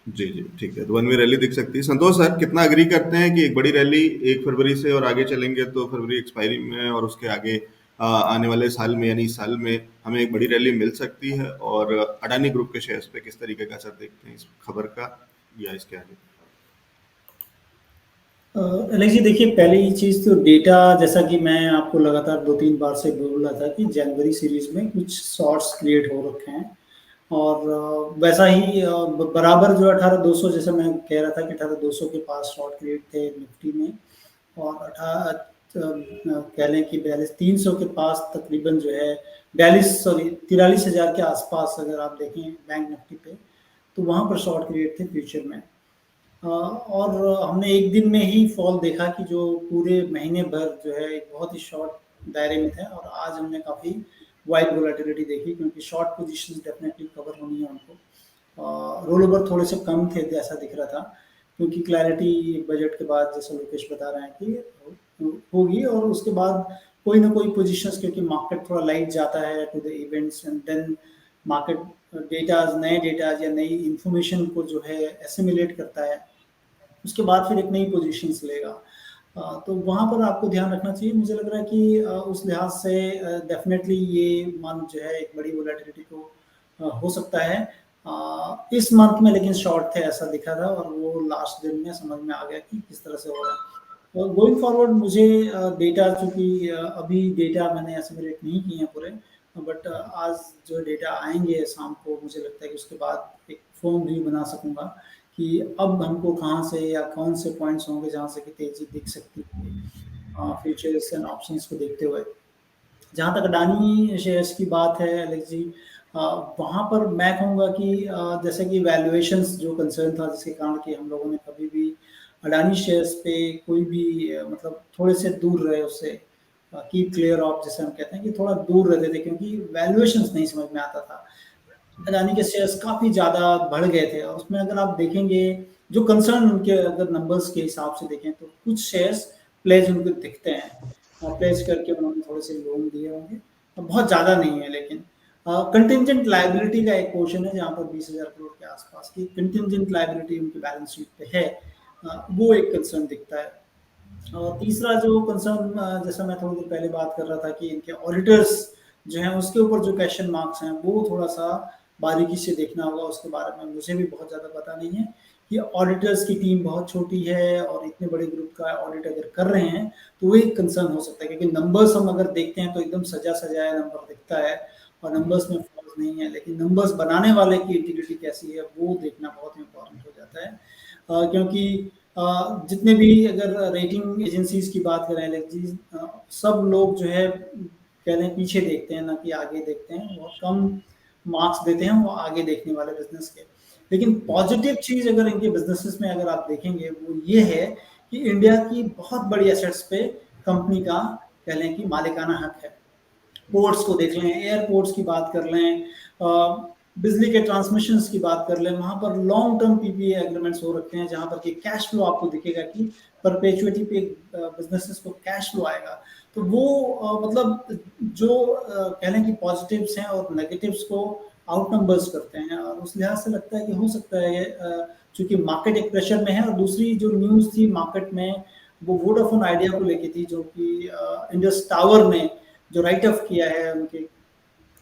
S1: जी जी ठीक है, तो वन वे रैली दिख सकती है। संतोष सर कितना अग्री करते हैं कि एक बड़ी रैली 1 फरवरी से और आगे चलेंगे तो फरवरी एक्सपायरी में और उसके आगे आने वाले साल में यानी इस साल में हमें एक बड़ी रैली मिल सकती है? और अडानी ग्रुप के शेयर्स पे किस तरीके का असर देखते हैं इस खबर का या इसके आगे?
S2: एलेक्स जी देखिए, पहली चीज़ तो डेटा, जैसा कि मैं आपको लगातार 2-3 बार से बोल रहा था कि जनवरी सीरीज में कुछ शॉर्ट्स क्रिएट हो रखे हैं और वैसा ही बराबर जो 18,200, जैसे मैं कह रहा था कि 18,200 के पास शॉर्ट क्रिएट थे निफ्टी में और कह लें कि 42,300 के पास तकरीबन जो है 43,000 के आसपास अगर आप देखें बैंक निफ्टी पे, तो वहाँ पर शॉर्ट क्रिएट थे फ्यूचर में। और हमने एक दिन में ही फॉल देखा कि जो पूरे महीने भर जो है एक बहुत ही शॉर्ट दायरे में थे और आज हमने काफ़ी वाइड वोलेटिलिटी देखी क्योंकि शॉर्ट पोजीशंस डेफिनेटली कवर होनी है उनको। रोल ओवर थोड़े से कम थे जैसा दिख रहा था क्योंकि क्लैरिटी बजट के बाद जैसा लोकेश बता रहे हैं कि होगी और उसके बाद कोई ना कोई पोजीशंस, क्योंकि मार्केट थोड़ा लाइट जाता है to the events and then market datas, नए डेटाज या नई इंफॉर्मेशन को जो है एसिमिलेट करता है, उसके बाद फिर एक नई पोजीशंस लेगा। तो वहाँ पर आपको ध्यान रखना चाहिए। मुझे लग रहा है कि उस लिहाज से डेफिनेटली ये मंथ जो है एक बड़ी वोलेटिलिटी को हो सकता है इस मंथ में, लेकिन शॉर्ट थे ऐसा दिखा था और वो लास्ट दिन में समझ में आ गया कि किस तरह से हो रहा है। और गोइंग फॉरवर्ड मुझे डेटा, चूँकि अभी डेटा मैंने एसिमुलेट नहीं किए हैं पूरे, बट आज जो डेटा आएंगे शाम को, मुझे लगता है कि उसके बाद एक फॉर्म भी बना सकूँगा कि अब हमको कहाँ से या कौन से पॉइंट्स होंगे जहाँ से कि तेज़ी दिख सकती है फ्यूचर्स एंड ऑप्शंस को देखते हुए। जहाँ तक अडानी शेयर्स की बात है एलेक्स जी, वहाँ पर मैं कहूँगा कि जैसे कि वैल्यूएशंस जो कंसर्न था जिसके कारण कि हम लोगों ने कभी भी अडानी शेयर्स पे कोई भी मतलब थोड़े से दूर रहे उससे, कीप क्लियर ऑफ जैसे हम कहते हैं कि थोड़ा दूर रहते थे क्योंकि वैल्यूएशंस नहीं समझ में आता था। अडानी के शेयर्स काफ़ी ज़्यादा बढ़ गए थे और उसमें अगर आप देखेंगे जो कंसर्न उनके अगर नंबर्स के हिसाब से देखें तो कुछ शेयर्स प्लेज उनको दिखते हैं और प्लेज करके उन्होंने थोड़े से लोन दिए होंगे, बहुत ज़्यादा नहीं है। लेकिन कंटिंजेंट लाइबिलिटी का एक पोर्शन है जहाँ पर 20,000 करोड़ के आसपास की कंटिंजेंट लाइबिलिटी उनकी बैलेंस शीट पे है, वो एक कंसर्न दिखता है। और तीसरा जो कंसर्न, जैसा मैं थोड़ी देर पहले बात कर रहा था कि इनके ऑडिटर्स जो हैं उसके ऊपर जो क्वेश्चन मार्क्स हैं वो थोड़ा सा बारीकी से देखना होगा। उसके बारे में मुझे भी बहुत ज़्यादा पता नहीं है कि ऑडिटर्स की टीम बहुत छोटी है और इतने बड़े ग्रुप का ऑडिट अगर कर रहे हैं तो वो एक कंसर्न हो सकता है क्योंकि नंबर्स हम अगर देखते हैं तो एकदम सजा सजाया नंबर दिखता है और नंबर्स में फॉल्स नहीं है, लेकिन नंबर्स बनाने वाले की इंटीग्रिटी कैसी है वो देखना बहुत इम्पोर्टेंट हो जाता है। क्योंकि जितने भी अगर रेटिंग एजेंसीज की बात करें एलेक्सी, सब लोग जो है कह लें पीछे देखते हैं ना कि आगे देखते हैं, वो कम मार्क्स देते हैं वो आगे देखने वाले बिजनेस के। लेकिन पॉजिटिव चीज अगर इनके बिजनेसेस में अगर आप देखेंगे वो ये है कि इंडिया की बहुत बड़ी एसेट्स पे कंपनी का कह लें कि मालिकाना हक है। पोर्ट्स को देख लें, एयरपोर्ट्स की बात कर लें, बिजली के ट्रांसमिशन की बात कर लें, वहां पर लॉन्ग टर्म पीपीए एग्रीमेंट्स हो रखे हैं जहां पर कि कैश फ्लो आपको दिखेगा कि परपेचुइटी पे बिजनेसेस को कैश फ्लो आएगा। तो वो मतलब जो कह लें कि पॉजिटिव्स हैं और नेगेटिव्स को आउट नंबर्स करते हैं, और उस लिहाज से लगता है कि हो सकता है चूंकि मार्केट एक प्रेशर में है। और दूसरी जो न्यूज़ थी मार्केट में वो वोडाफोन आइडिया को लेके थी, जो कि इंडस टावर ने जो राइट ऑफ किया है, उनके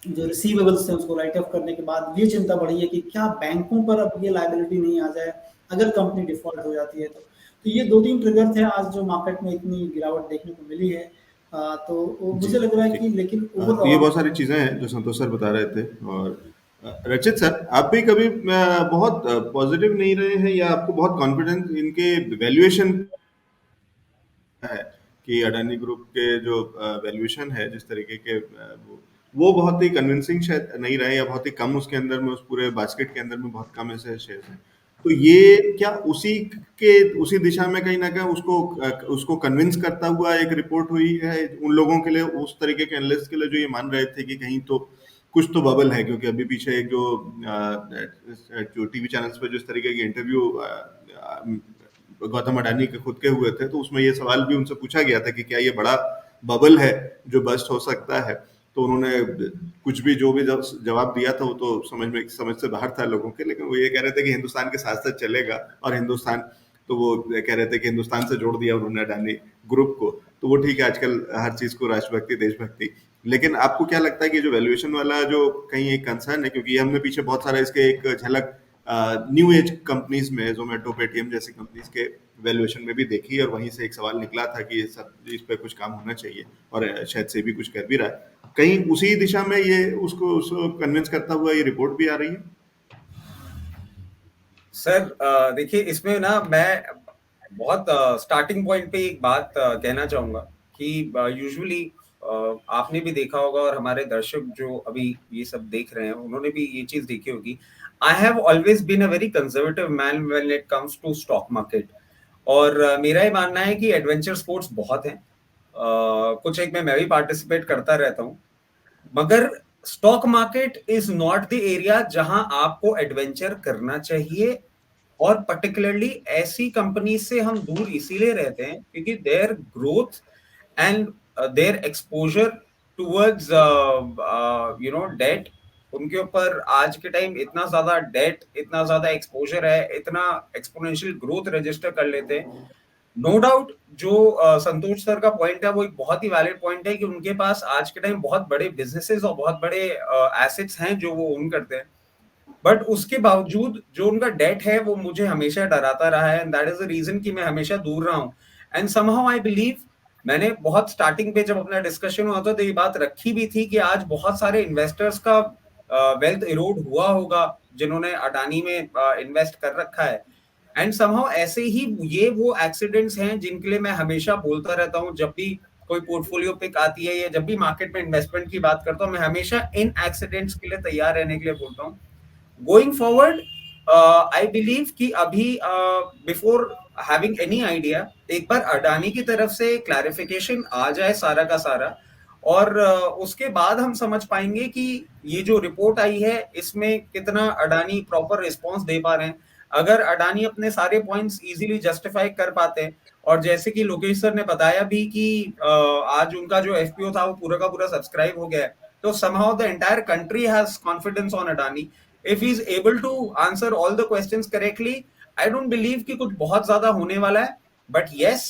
S2: जो रिसीवेबल्स थे उसको राइट ऑफ करने के बाद ये चिंता बढ़ी है कि क्या बैंकों पर अब ये लायबिलिटी नहीं आ जाए अगर कंपनी डिफॉल्ट हो जाती है। तो ये 2-3 ट्रिगर थे आज जो मार्केट में इतनी गिरावट देखने को मिली है। तो मुझे लग रहा है कि लेकिन
S1: ये बहुत सारी चीजें हैं जो संतोष सर बता रहे थे। और रचित सर, आप भी कभी बहुत पॉजिटिव नहीं रहे हैं या आपको बहुत कॉन्फिडेंस इनके वैल्यूएशन है कि अडानी ग्रुप के जो वैल्यूएशन है जिस तरीके के वो बहुत ही कन्विंसिंग शायद नहीं रहे, या बहुत ही कम उसके अंदर में, उस पूरे बास्केट के अंदर में बहुत कम ऐसे शेयर्स हैं। तो ये क्या उसी दिशा में कहीं ना कहीं उसको कन्विंस करता हुआ एक रिपोर्ट हुई है उन लोगों के लिए, उस तरीके के एनालिस्ट के लिए जो ये मान रहे थे कि कहीं तो कुछ तो बबल है? क्योंकि अभी पीछे एक जो टीवी चैनल्स पे जो इस तरीके के इंटरव्यू गौतम अडानी के खुद के हुए थे, तो उसमें ये सवाल भी उनसे पूछा गया था कि क्या ये बड़ा बबल है जो बस्ट हो सकता है। तो उन्होंने कुछ भी जो भी जवाब दिया था वो तो समझ से बाहर था लोगों के, लेकिन वो ये कह रहे थे कि हिंदुस्तान के साथ साथ चलेगा। और हिंदुस्तान, तो वो कह रहे थे कि हिंदुस्तान से जोड़ दिया उन्होंने अडानी ग्रुप को। तो वो ठीक है, आजकल हर चीज को राष्ट्रभक्ति देशभक्ति। लेकिन आपको क्या लगता है कि जो वैल्यूएशन वाला जो कहीं एक कंसर्न है, क्योंकि हमने पीछे बहुत सारा इसके एक झलक न्यू एज कंपनीज में जोमेटो पेटीएम जैसी कंपनीज के वैल्यूएशन में भी देखी, और वहीं से एक सवाल निकला था कि इस पे कुछ काम होना चाहिए, और शायद से भी कुछ कर भी रहा है। कहीं उसी दिशा में ये उसको कन्विंस करता हुआ ये रिपोर्ट भी आ रही है?
S3: सर देखिए, इसमें ना मैं बहुत स्टार्टिंग पॉइंट पे एक बात कहना चाहूंगा कि यूजुअली आपने भी देखा होगा और हमारे दर्शक जो अभी ये सब देख रहे हैं उन्होंने भी ये चीज देखी होगी। I have always been a very conservative man when it comes to stock market. और मेरा ये मानना है कि एडवेंचर स्पोर्ट्स बहुत हैं, कुछ एक में मैं भी पार्टिसिपेट करता रहता हूँ, मगर stock market is not the area जहां आपको एडवेंचर करना चाहिए। और पर्टिकुलरली ऐसी कंपनी से हम दूर इसीलिए रहते हैं क्योंकि their growth and their exposure towards debt, उनके ऊपर आज के टाइम इतना ज्यादा डेट, इतना ज्यादा एक्सपोजर है, इतना एक्सपोनेंशियल ग्रोथ रजिस्टर कर लेते हैं। नो डाउट जो संतोष सर का पॉइंट है वो एक बहुत ही वैलिड पॉइंट है कि उनके पास आज के टाइम बहुत बड़े बिजनेसेस और बहुत बड़े एसेट्स हैं जो वो ओन करते हैं, बट उसके बावजूद जो उनका डेट है वो मुझे हमेशा डराता रहा है, and that is the reason कि मैं हमेशा दूर रहा हूं। एंड समहाउ आई बिलीव, मैंने बहुत स्टार्टिंग पे जब अपना डिस्कशन हुआ था तो ये बात रखी भी थी कि आज बहुत सारे इन्वेस्टर्स का वेल्थ इरोड हुआ होगा जिन्होंने अडानी में इन्वेस्ट कर रखा है। एंड समहाउ ऐसे ही ये वो एक्सीडेंट्स हैं जिनके लिए मैं हमेशा बोलता रहता हूँ। जब भी कोई पोर्टफोलियो पिक आती है या जब भी मार्केट में इन्वेस्टमेंट की बात करता हूँ, मैं हमेशा इन एक्सीडेंट्स के लिए तैयार रहने के लिए बोलता हूँ। गोइंग फॉरवर्ड आई बिलीव कि अभी बिफोर हैविंग एनी आइडिया, एक बार अडानी की तरफ से क्लैरिफिकेशन आ जाए सारा का सारा, और उसके बाद हम समझ पाएंगे कि ये जो रिपोर्ट आई है इसमें कितना अडानी प्रॉपर रिस्पॉन्स दे पा रहे हैं। अगर अडानी अपने सारे पॉइंट्स इजीली जस्टिफाई कर पाते हैं, और जैसे कि लोकेश सर ने बताया भी कि आज उनका जो एफपीओ था वो पूरा का पूरा सब्सक्राइब हो गया है, तो somehow the entire country has confidence on Adani. If he is able to answer all the questions correctly, I don't believe कि कुछ बहुत ज्यादा होने वाला है। But yes,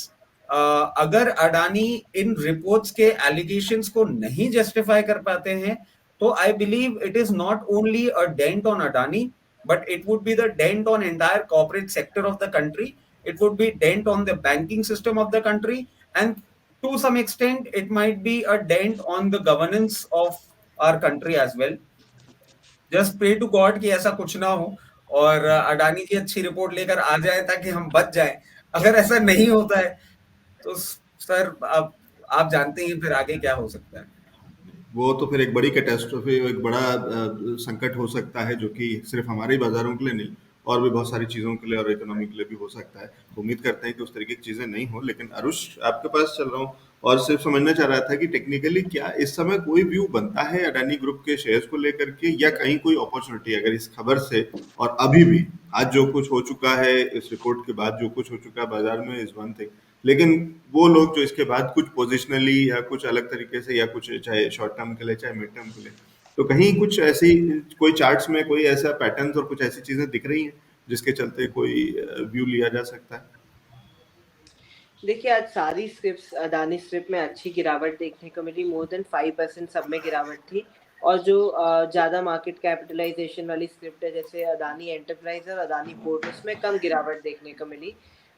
S3: अगर अडानी इन रिपोर्ट्स के एलिगेशंस को नहीं जस्टिफाई कर पाते हैं, तो I believe it is not only a dent on Adani, but it would be the dent on entire corporate sector of the country. It would be dent on the banking system of the country, and to some extent it might be a dent on the governance of our country as well. Just pray to God कि ऐसा कुछ ना हो और अडानी की अच्छी report लेकर आ जाए ताकि हम बच जाएं। अगर ऐसा नहीं होता है तो सर आप जानते हैं फिर आगे क्या हो सकता है।
S1: वो तो फिर एक बड़ी कैटास्ट्रोफी, एक बड़ा संकट हो सकता है, जो कि सिर्फ हमारे ही बाजारों के लिए नहीं, और भी बहुत सारी चीज़ों के लिए और इकोनॉमी के लिए भी हो सकता है। तो उम्मीद करते हैं कि उस तरीके की चीज़ें नहीं हो। लेकिन अरुष, आपके पास चल रहा हूँ और सिर्फ समझना चाह रहा था कि टेक्निकली क्या इस समय कोई व्यू बनता है अडानी ग्रुप के शेयर्स को लेकर के, या कहीं कोई अपॉर्चुनिटी अगर इस खबर से, और अभी भी आज जो कुछ हो चुका है इस रिपोर्ट के बाद, जो कुछ हो चुका है बाजार में इज वन थिंग, लेकिन वो लोग जो इसके बाद कुछ पोजिशनली या कुछ अलग तरीके से, या कुछ चाहे शॉर्ट टर्म के लिए चाहे मिड टर्म के लिए, तो कहीं कुछ ऐसी कोई चार्ट्स में कोई ऐसा पैटर्न्स और कुछ ऐसी चीजें दिख रही हैं जिसके चलते कोई व्यू लिया जा सकता है?
S4: देखिए, आज सारी स्क्रिप्ट्स अडानी स्क्रिप्ट में अच्छी गिरावट देखने को मिली। मोर देन 5% सब में गिरावट थी। और जो ज़्यादा मार्केट कैपिटलाइजेशन वाली स्क्रिप्ट है, जैसे अडानी एंटरप्राइज और अडानी पोर्ट, उसमें कम गिरावट देखने को मिली।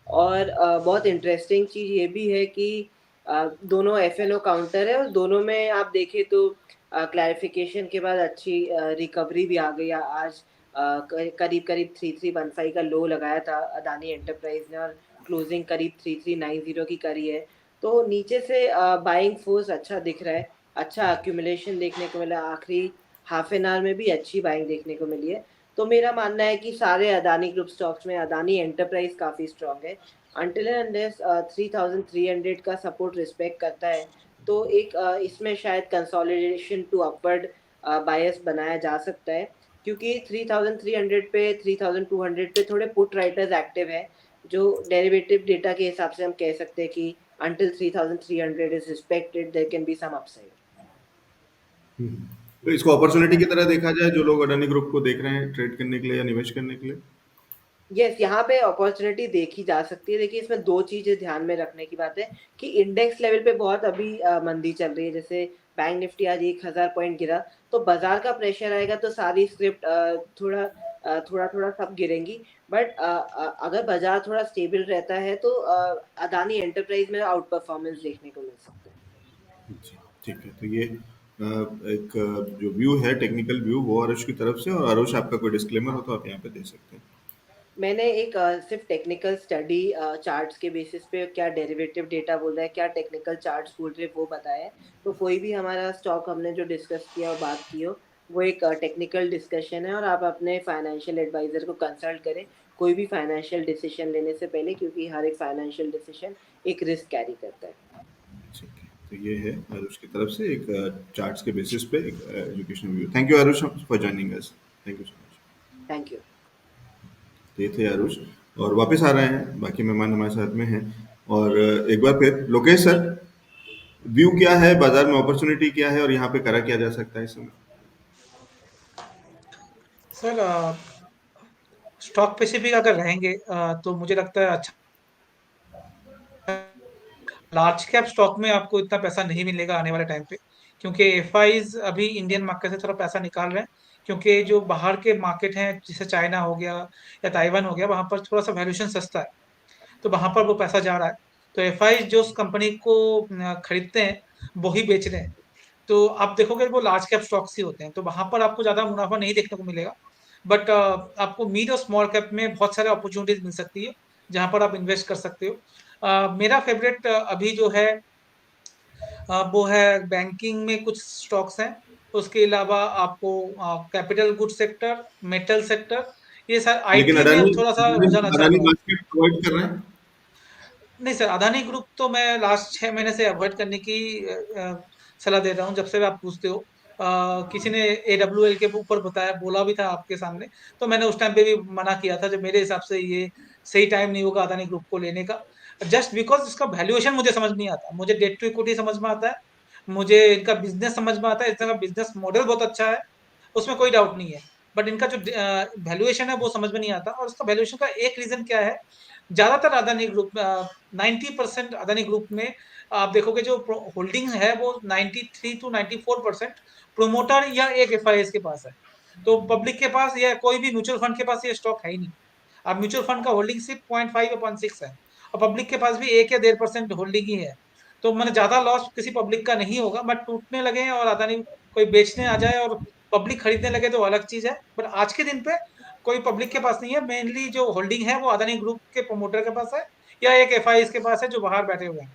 S4: और बहुत इंटरेस्टिंग चीज़ ये भी है कि दोनों एफ.एन.ओ काउंटर है, और दोनों में आप देखें तो क्लैरिफिकेशन के बाद अच्छी रिकवरी भी आ गई। आज करीब 3315 का लो लगाया था अडानी एंटरप्राइज ने, और क्लोजिंग करीब 3390 की करी है। तो नीचे से बाइंग फोर्स अच्छा दिख रहा है, अच्छा अक्यूमुलेशन देखने को मिला। आखिरी हाफ एन आवर में भी अच्छी बाइंग देखने को मिली है। तो मेरा मानना है कि सारे अडानी ग्रुप स्टॉक्स में अडानी एंटरप्राइज काफ़ी स्ट्रांग है। अनटिल एंड अनलेस 3300 का सपोर्ट रिस्पेक्ट करता है, तो एक इसमें शायद कंसोलिडेशन टू अपवर्ड बायस बनाया जा सकता है, क्योंकि 3300 पे 3200 पे थोड़े पुट राइटर्स एक्टिव है, जो डेरिवेटिव डेटा के हिसाब से हम कह सकते हैं कि until 3300 is respected there can be some upside.
S1: तो इसको अपॉर्चुनिटी की तरह देखा जाए, जो लोग अडानी ग्रुप को देख रहे हैं ट्रेड करने के लिए या निवेश करने के लिए?
S4: यस, यहाँ पे अपॉर्चुनिटी देखी जा सकती है। देखिए, इसमें दो चीजें ध्यान में रखने की बात है कि इंडेक्स लेवल पे बहुत अभी मंदी चल रही है। जैसे बैंक निफ्टी आज 1000 पॉइंट गिरा, तो बाजार का प्रेशर आएगा तो सारी स्क्रिप्ट थोड़ा सब गिरेंगी। बट अगर बाजार थोड़ा स्टेबल रहता है तो अडानी एंटरप्राइज में आउट परफॉर्मेंस देखने को मिल सकता है।
S1: ठीक है, तो ये एक जो व्यू है, टेक्निकल व्यू, वो आरुष की तरफ से। और आरुष, आपका कोई डिस्क्लेमर हो तो आप यहाँ पे दे सकते हैं।
S4: मैंने एक सिर्फ टेक्निकल स्टडी चार्ट्स के बेसिस पे क्या डेरिवेटिव डेटा बोल रहा है, क्या टेक्निकल चार्ट्स बोल रहे हैं, वो बताया है। तो कोई भी हमारा स्टॉक हमने जो डिस्कस किया और बात की हो, वो एक टेक्निकल डिस्कशन है, और आप अपने फाइनेंशियल एडवाइज़र को कंसल्ट करें कोई भी फाइनेंशियल डिसीजन लेने से पहले, क्योंकि हर एक फाइनेंशियल डिसीजन एक रिस्क कैरी करता है।
S1: ठीक है, तो ये है आरुष की तरफ से एक चार्ट्स के बेसिस पे एक educational view. Thank you Aarush for joining us. Thank you so much.
S4: Thank you.
S1: तो ये थे आरुष, और वापस आ रहे हैं, बाकी मेहमान हमारे साथ में हैं। और एक बार फिर लोकेश सर, व्यू क्या है बाजार में, अपॉर्चुनिटी क्या है, और यहाँ पे करा क्या जा सकता है इस समय?
S5: सर स्टॉक स्पेसिफिक अगर रहेंगे तो मुझे लगता है अच्छा, लार्ज कैप स्टॉक में आपको इतना पैसा नहीं मिलेगा आने वाले टाइम पे, क्योंकि एफआईज अभी इंडियन मार्केट से थोड़ा पैसा निकाल रहे हैं, क्योंकि जो बाहर के मार्केट हैं जैसे चाइना हो गया या ताइवान हो गया, वहां पर थोड़ा सा वैल्यूएशन सस्ता है, तो वहां पर वो पैसा जा रहा है। तो एफआईज जो उस कंपनी को खरीदते हैं वही बेच रहे हैं। तो आप देखोगे वो लार्ज कैप स्टॉक्स ही होते हैं, तो वहां पर आपको ज्यादा मुनाफा नहीं देखने को मिलेगा। बट आपको मिड और स्मॉल कैप में बहुत सारे अपॉर्चुनिटीज मिल सकती है जहां पर आप इन्वेस्ट कर सकते हो। मेरा फेवरेट अभी जो है वो है बैंकिंग में कुछ स्टॉक्स हैं। उसके अलावा आपको capital good sector, metal sector, ये सारे
S1: लेकिन
S5: आईटी में
S1: अडानी
S5: थोड़ा सा रुझाना
S1: अडानी
S5: चाहता हूँ।
S1: बास्केट प्रोवाइड कर रहे हैं?
S5: नहीं सर, अदानी ग्रुप तो मैं लास्ट 6 महीने से अवॉइड करने की सलाह दे रहा हूँ, जब से आप पूछते हो। किसी ने AWL के ऊपर बताया, बोला भी था आपके सामने, तो मैंने उस टाइम पे भी मना किया था, जब मेरे हिसाब से ये सही टाइम नहीं होगा अदानी ग्रुप को लेने का, जस्ट बिकॉज इसका वैल्यूएशन मुझे समझ नहीं आता। मुझे डेट टू इक्विटी समझ में आता है, मुझे इनका बिजनेस समझ में आता है, इसका बिजनेस मॉडल बहुत अच्छा है, उसमें कोई डाउट नहीं है। बट इनका जो वैल्यूएशन है वो समझ में नहीं आता। और उसका वैल्यूएशन का एक रीजन क्या है, ज्यादातर अदानी ग्रुप 90% अदानी ग्रुप में आप देखोगे जो होल्डिंग है वो 93 to 94% प्रोमोटर या एक एफआईएस के पास है। तो पब्लिक के पास या कोई भी म्यूचुअल फंड के पास ये स्टॉक है ही नहीं। अब म्यूचुअल फंड का होल्डिंग सिर्फ 0.5 या 0.6 है, और पब्लिक के पास भी 1 या 1.5% होल्डिंग ही है। तो मैंने ज्यादा लॉस किसी पब्लिक का नहीं होगा, बट टूटने लगे और अदानी कोई बेचने आ जाए और पब्लिक खरीदने लगे तो अलग चीज है, बट आज के दिन पे कोई पब्लिक के पास नहीं है। मेनली जो होल्डिंग है वो अदानी ग्रुप के प्रमोटर के पास है या एक एफआईएस के पास है जो बाहर बैठे हुए हैं।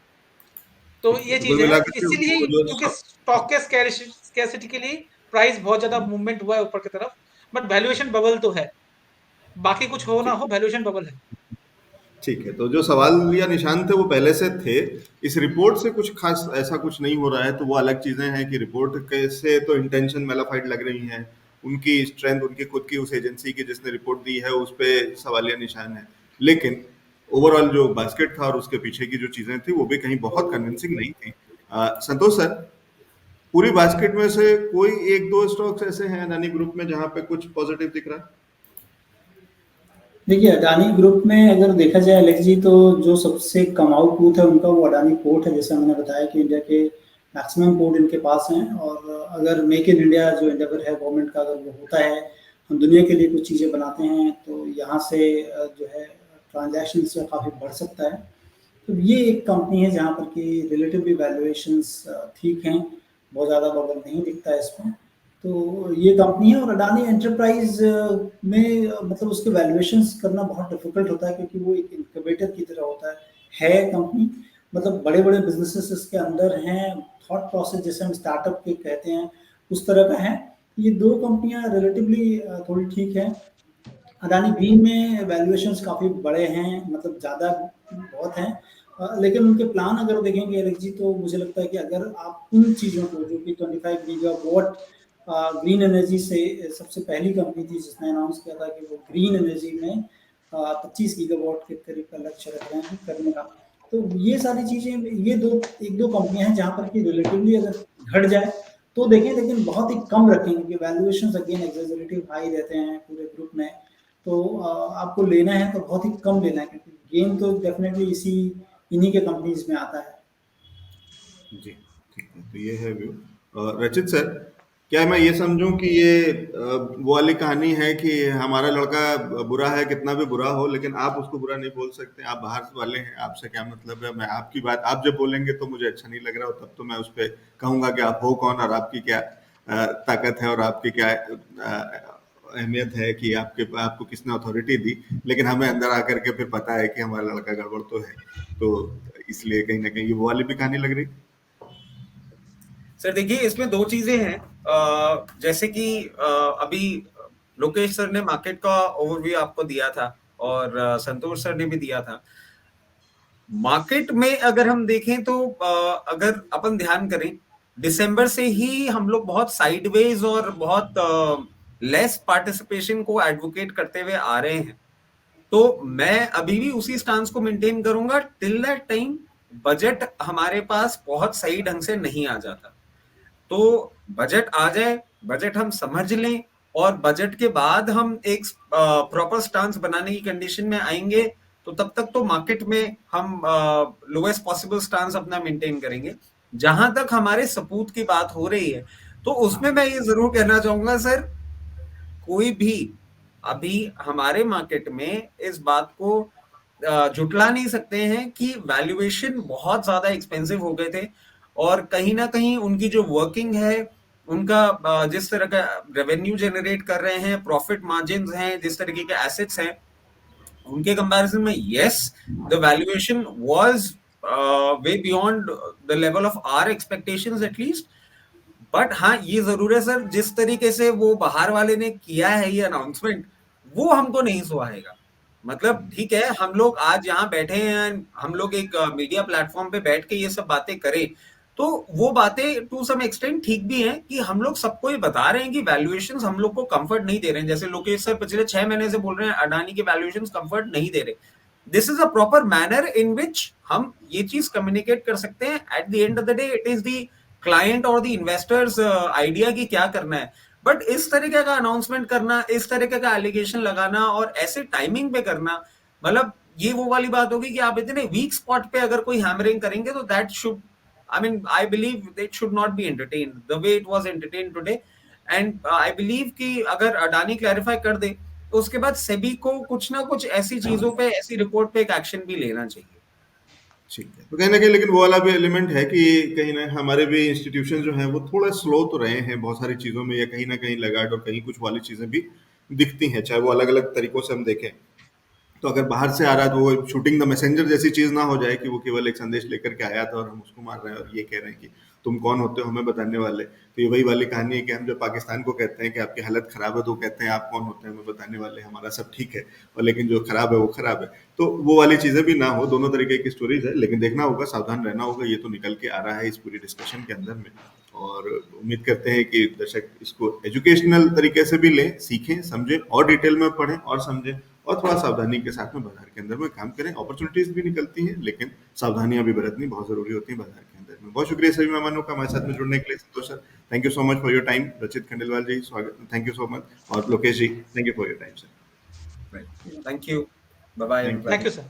S5: तो
S1: ठीक है,
S5: ये
S1: तो कुल
S5: चीजें हैं,
S1: मिलाकर के
S5: इसीलिए
S1: वो जो
S5: क्योंकि स्टॉक के स्कैसिटी के लिए प्राइस बहुत ज्यादा मूवमेंट हुआ है ऊपर की तरफ, बट वैल्यूएशन बबल तो है, बाकी कुछ हो ना
S1: ठीक
S5: हो वैल्यूएशन बबल है।
S1: ठीक है, तो जो सवाल या निशान थे वो पहले से थे। इस रिपोर्ट से कुछ खास ऐसा कुछ नहीं हो रहा है, तो वो अलग चीजें हैं कि रिपोर्ट कैसे तो इंटेंशन मेलाफाइड लग रही हैं, उनकी स्ट्रेंथ उनकी खुद की उस एजेंसी की जिसने रिपोर्ट दी है उस पे सवालिया निशान है। लेकिन ओवरऑल जो बास्केट था और उसके पीछे की जो चीजें थी वो भी कहीं बहुत कन्विंसिंग नहीं थी। संतोष सर, पूरी बास्केट में से कोई एक दो स्टॉक्स ऐसे हैं अदानी ग्रुप में जहां पे कुछ पॉजिटिव दिख रहा है?
S2: देखिए, अडानी ग्रुप में अगर देखा जाए एलेक्स जी, तो जो सबसे कमाऊ पूत है उनका वो अडानी पोर्ट है। जैसे मैंने बताया कि इंडिया के मैक्सिमम पोर्ट इनके पास हैं, और अगर मेक इन इंडिया जो एंडेवर है गवर्नमेंट का, अगर वो होता है, हम दुनिया के लिए कुछ चीज़ें बनाते हैं, तो यहाँ से जो है ट्रांजैक्शन से काफ़ी बढ़ सकता है। तो ये एक कंपनी है जहाँ पर कि रिलेटिवली वैल्यूएशंस ठीक हैं, बहुत ज़्यादा बबल नहीं दिखता है इसमें। तो ये कंपनी है, और अडानी एंटरप्राइज में मतलब उसके वैल्यूएशंस करना बहुत डिफिकल्ट होता है, क्योंकि वो एक इनक्यूबेटर की तरह होता है कंपनी। मतलब बड़े बड़े बिजनेसेस इसके अंदर हैं, थॉट प्रोसेस जैसे हम स्टार्टअप के कहते हैं उस तरह का है। ये दो कंपनियां रिलेटिवली थोड़ी ठीक है। अडानी ग्रीन में वैल्यूएशंस काफ़ी बड़े हैं, मतलब ज़्यादा बहुत हैं। लेकिन उनके प्लान अगर देखेंगे एलेक्स जी, तो मुझे लगता है कि अगर आप उन चीज़ों को, जो कि 25 गीगावाट ग्रीन एनर्जी से सबसे पहली कंपनी थी जिसने अनाउंस किया था कि वो ग्रीन एनर्जी में 25 गीगावाट के करीब का लक्ष्य रख रहे हैं करने का। तो ये सारी चीज़ें, ये एक दो कंपनियां हैं जहाँ पर कि रिलेटिवली अगर घट जाए तो देखें, लेकिन बहुत ही कम रखें, क्योंकि वैल्यूएशंस अगेन एग्जैजरेटिव हाई रहते हैं पूरे ग्रुप में। तो आपको लेना है तो बहुत ही कम लेना है, क्योंकि गेम तो डेफिनेटली इन्हीं के कंपनीज में आता है।
S1: जी, ठीक है, तो ये है व्यू। रचित सर, क्या मैं ये समझूं कि ये वो वाली कहानी है कि हमारा लड़का बुरा है, कितना भी बुरा हो, लेकिन आप उसको बुरा नहीं बोल सकते, आप बाहर वाले हैं, आपसे क्या मतलब है? मैं आपकी बात आप जब बोलेंगे तो मुझे अच्छा नहीं लग रहा हो, तब तो मैं उस पर कहूंगा कि आप हो कौन और आपकी क्या ताकत है और आपकी क्या अहमियत है कि आपको किसने अथॉरिटी दी। लेकिन हमें अंदर आकर के फिर पता है कि हमारा लड़का गड़बड़ तो है, तो इसलिए कहीं ना कहीं ये वो वाली भी कहानी लग रही।
S3: सर देखिए, इसमें दो चीजें हैं। जैसे कि अभी लोकेश सर ने मार्केट का ओवरव्यू आपको दिया था, और संतोष सर ने भी दिया था। मार्केट में अगर हम देखें तो अगर अपन ध्यान करें, दिसंबर से ही हम लोग बहुत साइडवेज और बहुत लेस पार्टिसिपेशन को एडवोकेट करते हुए आ रहे हैं। तो मैं अभी भी उसी स्टांस को मेंटेन करूंगा टिल दैट टाइम बजट हमारे पास बहुत सही ढंग से नहीं आ जाता। तो बजट आ जाए, बजट हम समझ लें, और बजट के बाद हम एक प्रॉपर स्टांस बनाने की कंडीशन में आएंगे, तो तब तक तो मार्केट में हम लोएस्ट पॉसिबल स्टांस अपना मेंटेन करेंगे। जहां तक हमारे सपूत की बात हो रही है, तो उसमें मैं ये जरूर कहना चाहूंगा सर, कोई भी अभी हमारे मार्केट में इस बात को जुटला नहीं सकते हैं कि वैल्यूएशन बहुत ज्यादा एक्सपेंसिव हो गए थे, और कहीं ना कहीं उनकी जो वर्किंग है, उनका जिस तरह का रेवेन्यू जनरेट कर रहे हैं, प्रॉफिट मार्जिन हैं, जिस तरीके के एसेट्स हैं, उनके कंपैरिजन में yes, the valuation was way beyond the level of our expectations at least. But हाँ, ये जरूर है सर, जिस तरीके से वो बाहर वाले ने किया है ये अनाउंसमेंट, वो हमको नहीं सुहाएगा। मतलब ठीक है, हम लोग आज यहाँ बैठे हैं, हम लोग एक मीडिया प्लेटफॉर्म पे बैठ के ये सब बातें करें, तो वो बातें टू सम एक्सटेंट ठीक भी हैं कि हम लोग सबको ये बता रहे हैं कि वैल्यूएशंस हम लोग को कंफर्ट नहीं दे रहे हैं। जैसे लोकेश सर पिछले 6 महीने से बोल रहे हैं अडानी की वैल्यूएशंस कंफर्ट नहीं दे रहे। This is a proper manner in which हम ये चीज कम्युनिकेट कर सकते हैं। At the end of the day it is the client और द इन्वेस्टर्स आइडिया की क्या करना है। बट इस तरीके का अनाउंसमेंट करना, इस तरीके का एलिगेशन लगाना और ऐसे टाइमिंग पे करना, मतलब ये वो वाली बात होगी कि आप इतने वीक स्पॉट पे अगर कोई हैमरिंग करेंगे तो that should, I mean, I believe it should not be entertained the way it was entertained today. And I believe कि अगर अडानी क्लैरिफाई कर दे, तो उसके बाद सेबी को कुछ ना कुछ ऐसी चीजों पे, ऐसी रिपोर्ट पे एक एक्शन भी लेना चाहिए।
S1: ठीक है, तो कहीं ना कहीं लेकिन वो वाला भी एलिमेंट है कि कहीं ना हमारे भी इंस्टीट्यूशन जो हैं वो थोड़ा स्लो तो रहे हैं बहुत सारी चीज़ों में, या कहीं ना कहीं लगाट और कहीं कुछ वाली चीज़ें भी दिखती हैं, चाहे वो अलग अलग तरीकों से हम देखें। तो अगर बाहर से आ रहा है तो वो शूटिंग द मैसेंजर जैसी चीज़ ना हो जाए कि वो केवल एक संदेश लेकर के आया था और हम उसको मार रहे हैं और ये कह रहे हैं कि तुम कौन होते हो हमें बताने वाले। तो ये वही वाली कहानी है कि हम जब पाकिस्तान को कहते हैं कि आपकी हालत खराब है तो कहते हैं आप कौन होते हैं हमें बताने वाले, हमारा सब ठीक है, और लेकिन जो खराब है वो खराब है। तो वो वाली चीज़ें भी ना हो, दोनों तरीके की स्टोरीज है, लेकिन देखना होगा, सावधान रहना होगा, ये तो निकल के आ रहा है इस पूरी डिस्कशन के अंदर में। और उम्मीद करते हैं कि दर्शक इसको एजुकेशनल तरीके से भी लें, सीखें, समझें और डिटेल में पढ़ें और समझें, और थोड़ा सावधानी के साथ में बाजार के अंदर में काम करें। अपॉर्चुनिटीज भी निकलती हैं, लेकिन सावधानियां भी बरतनी बहुत जरूरी होती है बाजार के अंदर में। बहुत शुक्रिया सभी मेहमानों का हमारे साथ में जुड़ने के लिए। Santosh sir, thank you so much for your time. Rachit Khandelwal ji, स्वागत, थैंक यू सो मच। और Lokesh ji, thank you for your time sir.
S3: Thank you, bye bye.
S5: Thank you sir.